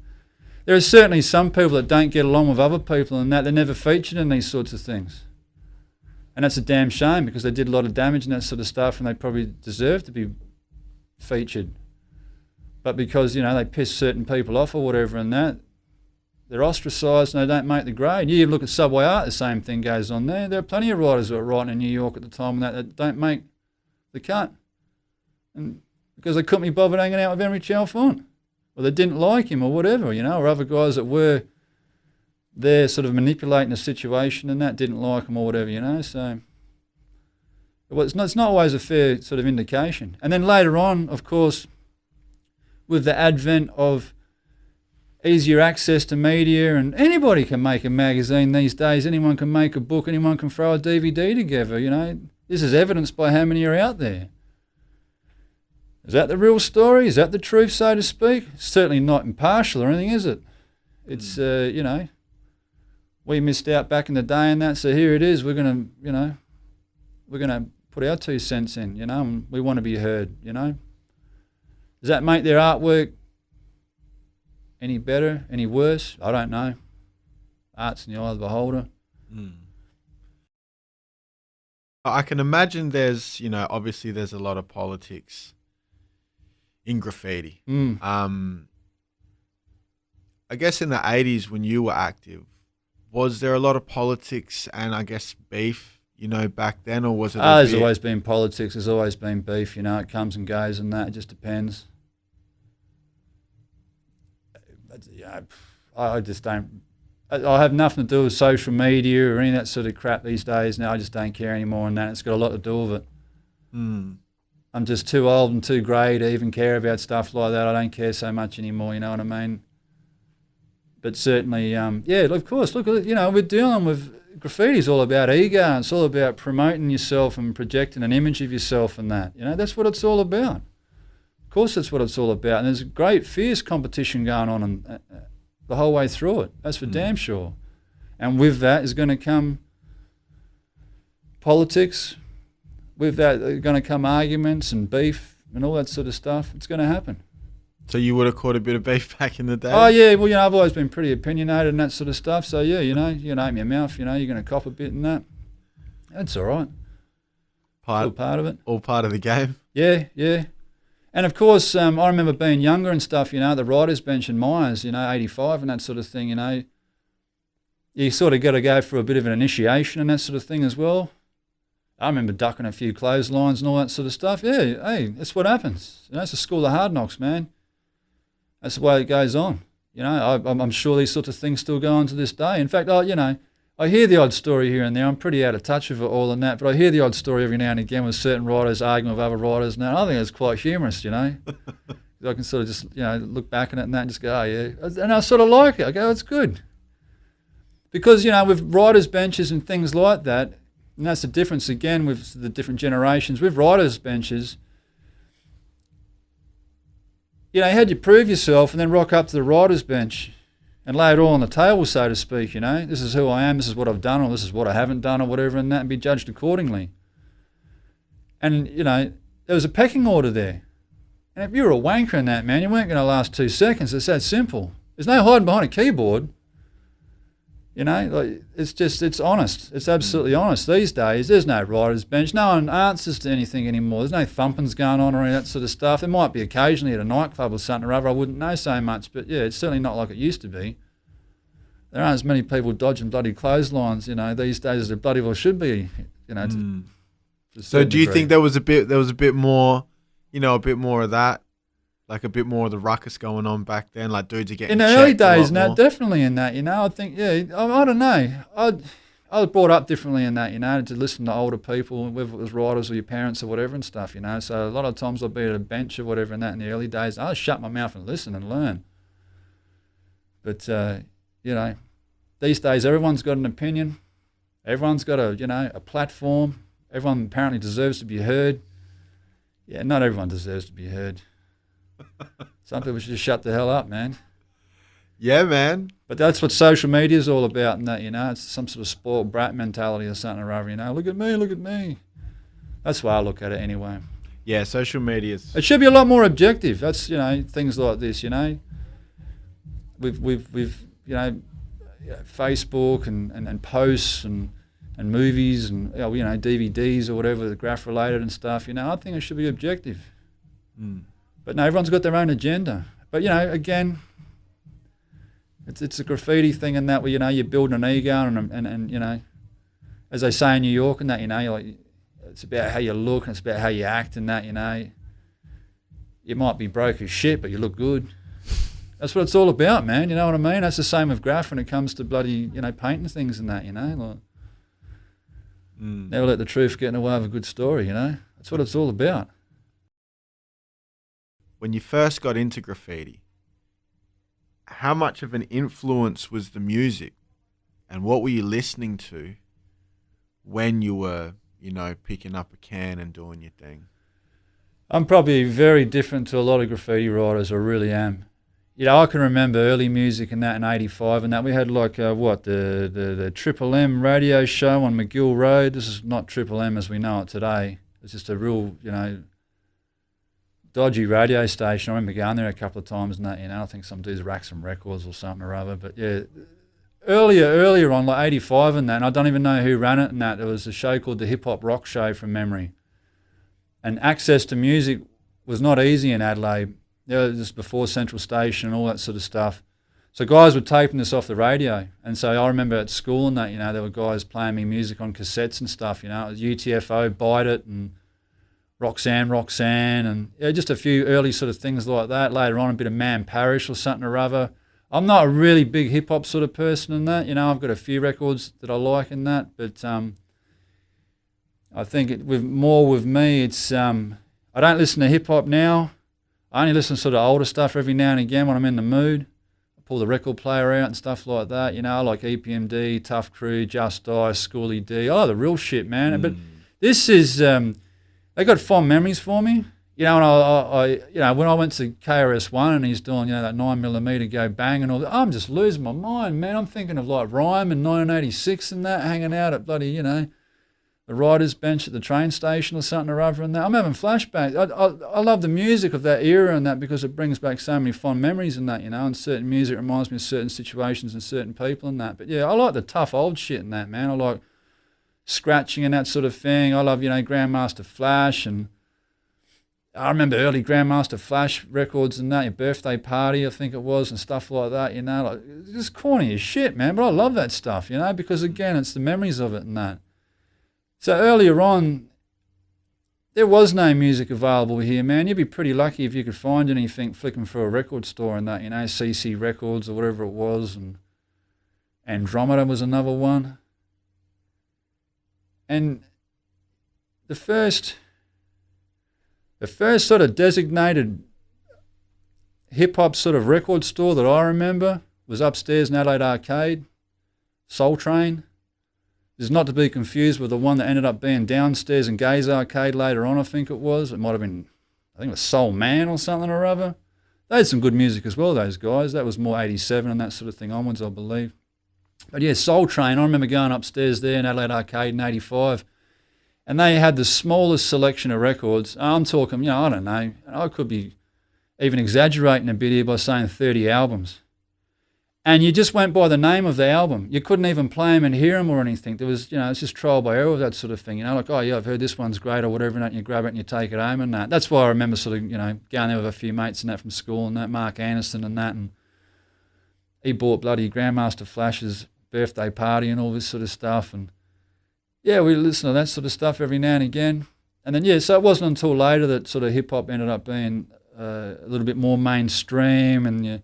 There are certainly some people that don't get along with other people and that. They're never featured in these sorts of things. And that's a damn shame because they did a lot of damage and that sort of stuff and they probably deserve to be featured. But because, you know, they piss certain people off or whatever and that, they're ostracised and they don't make the grade. You look at Subway Art, the same thing goes on there. There are plenty of writers that were writing in New York at the time and that don't make the cut. And because they couldn't be bothered hanging out with Henry Chalfont. Or they didn't like him or whatever, you know, or other guys that were there sort of manipulating the situation and that didn't like him or whatever, you know. So it's not always a fair sort of indication. And then later on, of course, with the advent of easier access to media, and anybody can make a magazine these days, anyone can make a book, anyone can throw a DVD together, you know. This is evidenced by how many are out there. Is that the real story? Is that the truth, so to speak? It's certainly not impartial or anything, is it? It's, you know, we missed out back in the day and that, so here it is. We're going to, you know, we're going to put our 2 cents in, you know, and we want to be heard, you know. Does that make their artwork any better, any worse? I don't know. Art's in the eye of the beholder. I can imagine there's, you know, obviously there's a lot of politics in graffiti. I guess in the 80s when you were active, was there a lot of politics and I guess beef, you know, back then, or was it there's always been politics, there's always been beef, you know, it comes and goes and that, it just depends. I just don't, I have nothing to do with social media or any of that sort of crap these days now. I just don't care anymore and that. It's got a lot to do with it. I'm just too old and too grey to even care about stuff like that. I don't care so much anymore, you know what I mean? But certainly, yeah, of course, look, you know, we're dealing with, graffiti's all about ego and it's all about promoting yourself and projecting an image of yourself and that. You know, that's what it's all about. Of course that's what it's all about. And there's a great fierce competition going on and, the whole way through it. That's for damn sure. And with that is going to come politics. With that are going to come arguments and beef and all that sort of stuff. It's going to happen. So you would have caught a bit of beef back in the day? Oh, yeah. Well, you know, I've always been pretty opinionated and that sort of stuff. So, yeah, you know, you're going to open your mouth, you know, you're going to cop a bit and that. That's all right. All part of it. All part of the game? Yeah, yeah. And, of course, I remember being younger and stuff, you know, the writers' bench in Myers, you know, 85 and that sort of thing, you know. You sort of got to go for a bit of an initiation and that sort of thing as well. I remember ducking a few clotheslines and all that sort of stuff. Yeah, hey, that's what happens. You know, it's a school of hard knocks, man. That's the way it goes on. You know, I'm sure these sorts of things still go on to this day. In fact, you know, I hear the odd story here and there. I'm pretty out of touch with it all and that, but I hear the odd story every now and again with certain writers arguing with other writers. Now, I think it's quite humorous, you know. I can sort of just, you know, look back at it and that and just go, oh, yeah. And I sort of like it. I go, it's good. Because, you know, with writers' benches and things like that, and that's the difference again with the different generations. With writers' benches, you know, you had to prove yourself and then rock up to the writer's bench and lay it all on the table, so to speak, you know. This is who I am, this is what I've done, or this is what I haven't done, or whatever, and that, and be judged accordingly. And, you know, there was a pecking order there. And if you were a wanker in that, man, you weren't going to last 2 seconds. It's that simple. There's no hiding behind a keyboard. You know, like, it's just, it's honest. It's absolutely honest. These days, there's no writer's bench. No one answers to anything anymore. There's no thumpings going on or any of that sort of stuff. There might be occasionally at a nightclub or something or other. I wouldn't know so much. But, yeah, it's certainly not like it used to be. There aren't as many people dodging bloody clotheslines, you know, these days as there bloody well should be, you know. So do you think there was a bit more a bit more of that, like a bit more of the ruckus going on back then, like dudes are getting in the early checked a lot days, more. definitely in that, I think, I don't know. I was brought up differently in that, to listen to older people, whether it was writers or your parents or whatever and stuff, So a lot of times I'd be at a bench or whatever and that in the early days. I'd shut my mouth and listen and learn. But, these days everyone's got an opinion. Everyone's got a platform. Everyone apparently deserves to be heard. Yeah, not everyone deserves to be heard. Some people should just shut the hell up, man. Yeah, man. But that's what social media is all about, and that, it's some sort of spoiled brat mentality or something or other, Look at me, look at me. That's why I look at it anyway. Yeah, social media is... It should be a lot more objective. That's, things like this, We've Facebook and posts and movies and, DVDs or whatever, the graph related and stuff, I think it should be objective. Mm. But no, everyone's got their own agenda. But, again... It's a graffiti thing in that where, you're building an ego and as they say in New York and that, you're like, it's about how you look and it's about how you act and that, You might be broke as shit, but you look good. That's what it's all about, man. You know what I mean? That's the same with graph when it comes to bloody, painting things and that, like, never let the truth get in the way of a good story, That's what it's all about. When you first got into graffiti, how much of an influence was the music, and what were you listening to when you were, picking up a can and doing your thing? I'm probably very different to a lot of graffiti writers. I really am. I can remember early music and that in '85 and that. We had like the Triple M radio show on McGill Road. This is not Triple M as we know it today. It's just a real, dodgy radio station. I remember going there a couple of times and that, I think some dudes racked some records or something or other. But yeah, earlier on, like '85 and that, and I don't even know who ran it and that. There was a show called the Hip Hop Rock Show from memory. And access to music was not easy in Adelaide. Just before Central Station and all that sort of stuff. So guys were taping this off the radio. And so I remember at school and that, there were guys playing me music on cassettes and stuff, It was UTFO, Bite It, and Roxanne, and just a few early sort of things like that. Later on, a bit of Man Parish or something or other. I'm not a really big hip-hop sort of person in that. I've got a few records that I like in that. But I think with me, it's I don't listen to hip-hop now. I only listen to sort of older stuff every now and again when I'm in the mood. I pull the record player out and stuff like that. I like EPMD, Tough Crew, Just Ice, Schoolie D. I like the real shit, man. But this is, they got fond memories for me. And I when I went to KRS-One and he's doing, that 9mm Go Bang and all that, I'm just losing my mind, man. I'm thinking of like Rhyme in 1986 and that, hanging out at bloody, the writer's bench at the train station or something or other and that. I'm having flashbacks. I love the music of that era and that because it brings back so many fond memories and that, and certain music reminds me of certain situations and certain people and that. But yeah, I like the tough old shit and that, man. I like scratching and that sort of thing. I love, Grandmaster Flash, and I remember early Grandmaster Flash records and that, your birthday party, I think it was, and stuff like that, like it's just corny as shit, man. But I love that stuff, because again, it's the memories of it and that. So earlier on, there was no music available here, man. You'd be pretty lucky if you could find anything flicking through a record store and that, CC Records or whatever it was, and Andromeda was another one. And the first sort of designated hip-hop sort of record store that I remember was upstairs in Adelaide Arcade, Soul Train. Is not to be confused with the one that ended up being downstairs in Gaze Arcade later on, I think it was. It might have been, I think it was Soul Man or something or other. They had some good music as well, those guys. That was more 87 and that sort of thing onwards, I believe. But yeah, Soul Train, I remember going upstairs there in Adelaide Arcade in 85, and they had the smallest selection of records. I'm talking, I don't know, I could be even exaggerating a bit here by saying 30 albums. And you just went by the name of the album. You couldn't even play them and hear them or anything. There was, it's just trial by error, that sort of thing. Like, oh yeah, I've heard this one's great or whatever, and you grab it and you take it home and that. That's why I remember sort of, going there with a few mates and that from school and that, Mark Anderson and that, and he bought bloody Grandmaster Flash's birthday party and all this sort of stuff. And yeah, we listen to that sort of stuff every now and again. and then, yeah, so it wasn't until later that sort of hip-hop ended up being a little bit more mainstream, and you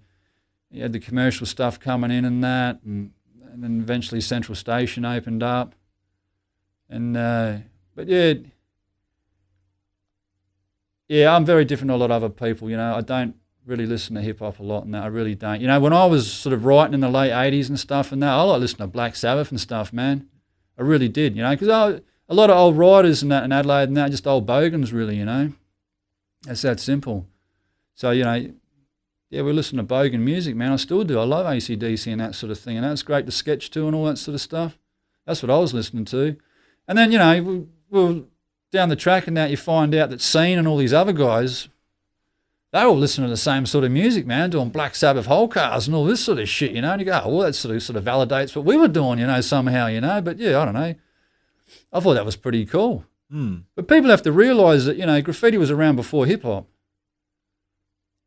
had the commercial stuff coming in and that, and then eventually Central Station opened up. And but yeah, I'm very different to a lot of other people. I don't really listen to hip hop a lot, and that I really don't. When I was sort of writing in the late '80s and stuff, and that I like listening to Black Sabbath and stuff, man. I really did, because a lot of old writers and that in Adelaide and that, just old bogans, really, It's that simple. So yeah, we listen to bogan music, man. I still do. I love AC/DC and that sort of thing, and that's great to sketch to and all that sort of stuff. That's what I was listening to. And then, we're down the track and that, you find out that Scene and all these other guys, they're all listening to the same sort of music, man, doing Black Sabbath whole cars and all this sort of shit, and you go, oh, well, that sort of validates what we were doing, somehow, but yeah, I don't know. I thought that was pretty cool. But people have to realise that, graffiti was around before hip-hop.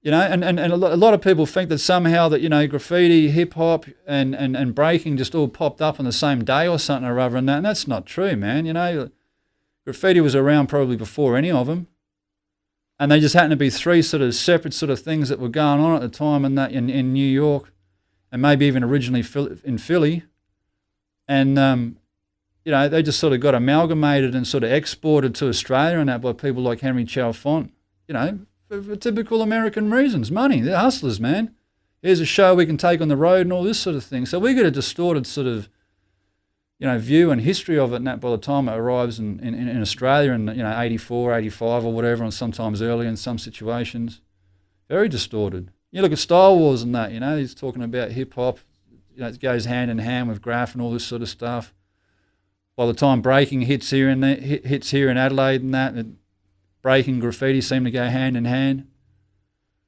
And a lot of people think that somehow that, graffiti, hip-hop, and breaking just all popped up on the same day or something or other, and that's not true, man. Graffiti was around probably before any of them, and they just happened to be three sort of separate sort of things that were going on at the time and that in New York, and maybe even originally in Philly, and they just sort of got amalgamated and sort of exported to Australia and that by people like Henry Chalfont, for typical American reasons. Money, they're hustlers, man. Here's a show we can take on the road and all this sort of thing. So we get a distorted sort of, view and history of it, and that by the time it arrives in Australia in 84, 85 or whatever, and sometimes early in some situations, very distorted. You look at Star Wars and that, he's talking about hip hop, it goes hand in hand with graph and all this sort of stuff. By the time breaking hits here in Adelaide and that, breaking graffiti seem to go hand in hand.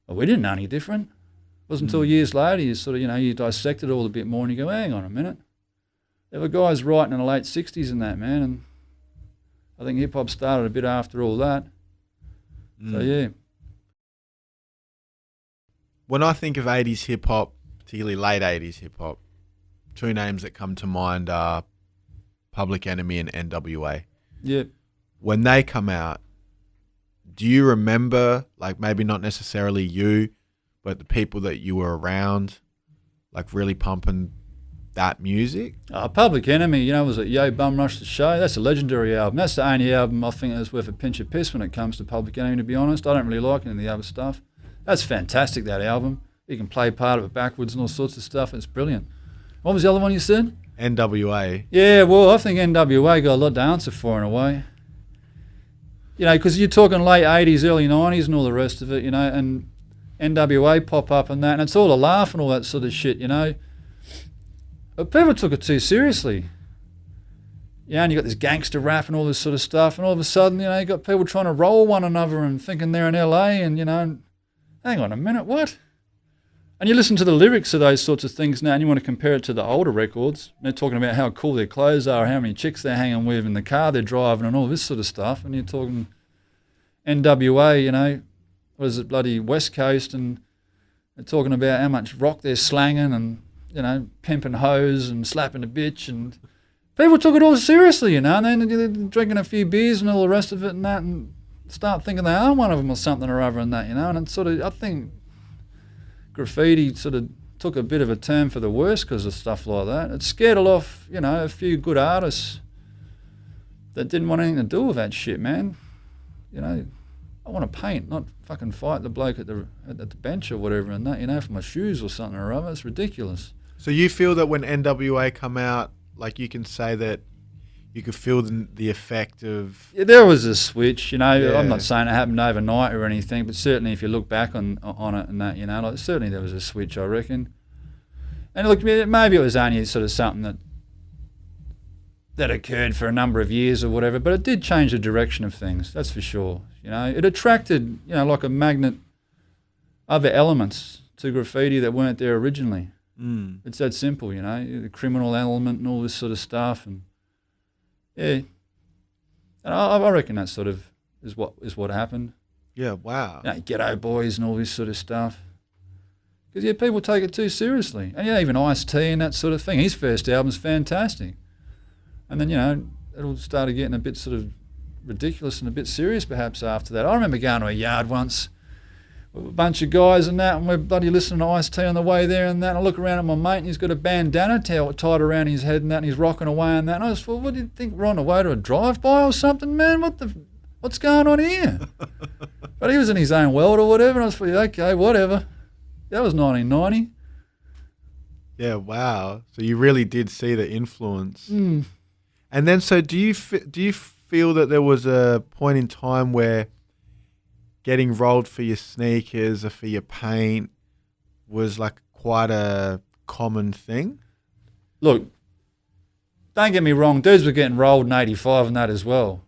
Well, we didn't know any different. It wasn't until years later you sort of, you dissect it all a bit more and you go, hang on a minute. There were guys writing in the late 60s and that, man, and I think hip-hop started a bit after all that. So, yeah. When I think of 80s hip-hop, particularly late 80s hip-hop, two names that come to mind are Public Enemy and NWA. Yeah. When they come out, do you remember, like maybe not necessarily you, but the people that you were around, like really pumping that music? Public Enemy, was it Yo Bum Rush the Show? That's a legendary album. That's the only album I think that's worth a pinch of piss when it comes to Public Enemy, to be honest. I don't really like any of the other stuff. That's fantastic, that album. You can play part of it backwards and all sorts of stuff. It's brilliant. What was the other one you said? NWA. Yeah, well, I think NWA got a lot to answer for in a way. Because you're talking late 80s, early 90s and all the rest of it, and NWA pop up and that, and it's all a laugh and all that sort of shit, But people took it too seriously. And you got this gangster rap and all this sort of stuff, and all of a sudden, you got people trying to roll one another and thinking they're in LA, and, hang on a minute, what? And you listen to the lyrics of those sorts of things now, and you want to compare it to the older records. They're talking about how cool their clothes are, how many chicks they're hanging with, and the car they're driving, and all this sort of stuff. And you're talking NWA, what is it, bloody West Coast, and they're talking about how much rock they're slanging, and pimping hoes and slapping a bitch, and people took it all seriously, and then they're drinking a few beers and all the rest of it and that, and start thinking they are one of them or something or other and that, and it's sort of, I think graffiti sort of took a bit of a turn for the worse because of stuff like that. It scared off, a few good artists that didn't want anything to do with that shit, man. I want to paint, not fucking fight the bloke at the bench or whatever and that, for my shoes or something or other. It's ridiculous. So you feel that when NWA come out, like you can say that you could feel the effect of... Yeah, there was a switch, Yeah. I'm not saying it happened overnight or anything, but certainly if you look back on it and that, certainly there was a switch, I reckon. And look, maybe it was only sort of something that occurred for a number of years or whatever, but it did change the direction of things, that's for sure. It attracted, like a magnet, other elements to graffiti that weren't there originally. It's that simple, the criminal element and all this sort of stuff, and yeah, and I reckon that sort of is what happened. Yeah, wow. Ghetto boys and all this sort of stuff. Because people take it too seriously, and even Ice-T and that sort of thing. His first album's fantastic, and then it all started getting a bit sort of ridiculous and a bit serious perhaps after that. I remember going to a yard once with a bunch of guys and that, and we're bloody listening to Ice-T on the way there and that, and I look around at my mate and he's got a bandana tied around his head and that, and he's rocking away and that, and I just thought, what do you think, we're on the way to a drive-by or something, man? What's going on here? But he was in his own world or whatever, and I was like, okay, whatever. That was 1990. Yeah, wow. So you really did see the influence. Mm. And then, so do you feel that there was a point in time where getting rolled for your sneakers or for your paint was like quite a common thing? Look, don't get me wrong, dudes were getting rolled in 85 and that as well.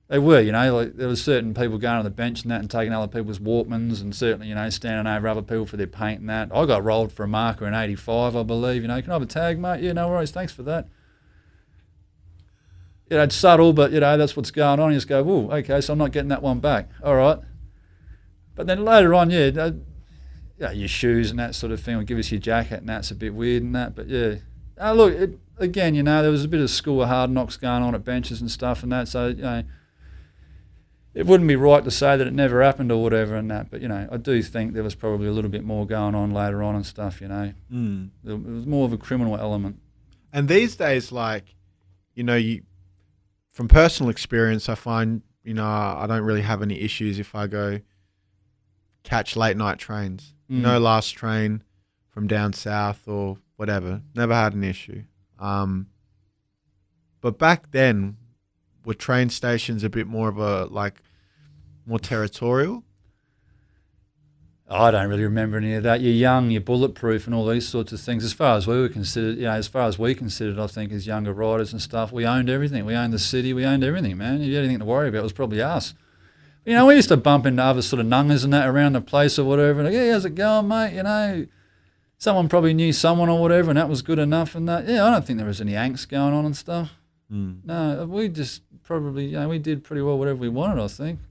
They were, you know, like there was certain people going on the bench and that and taking other people's Walkmans and certainly, you know, standing over other people for their paint and that. I got rolled for a marker in 85, I believe, you know, can I have a tag, mate? Yeah, no worries, thanks for that. You know, it's subtle, but, you know, that's what's going on. You just go, whoa, okay, so I'm not getting that one back. All right. But then later on, yeah, your shoes and that sort of thing will give us your jacket and that's a bit weird and that. But, yeah. Look, again, you know, there was a bit of school of hard knocks going on at benches and stuff and that. So, you know, it wouldn't be right to say that it never happened or whatever and that. But, you know, I do think there was probably a little bit more going on later on and stuff, you know. Mm. It was more of a criminal element. And these days, like, you know, from personal experience, I find, you know, I don't really have any issues if I go catch late night trains. Mm. No last train from down south or whatever. Never had an issue. But back then, were train stations a bit more of a, like, more territorial? I don't really remember any of that. You're young, you're bulletproof and all these sorts of things. As far as we were considered, you know, as far as we considered, I think, as younger riders and stuff, we owned everything. We owned the city, we owned everything, man. If you had anything to worry about, it was probably us. You know, we used to bump into other sort of nungas and that around the place or whatever. And like, hey, how's it going, mate? You know, someone probably knew someone or whatever, and that was good enough. And that, yeah, I don't think there was any angst going on and stuff. Mm. No, we just probably, you know, we did pretty well whatever we wanted, I think.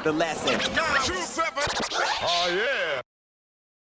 The lesson. 927. Oh yeah.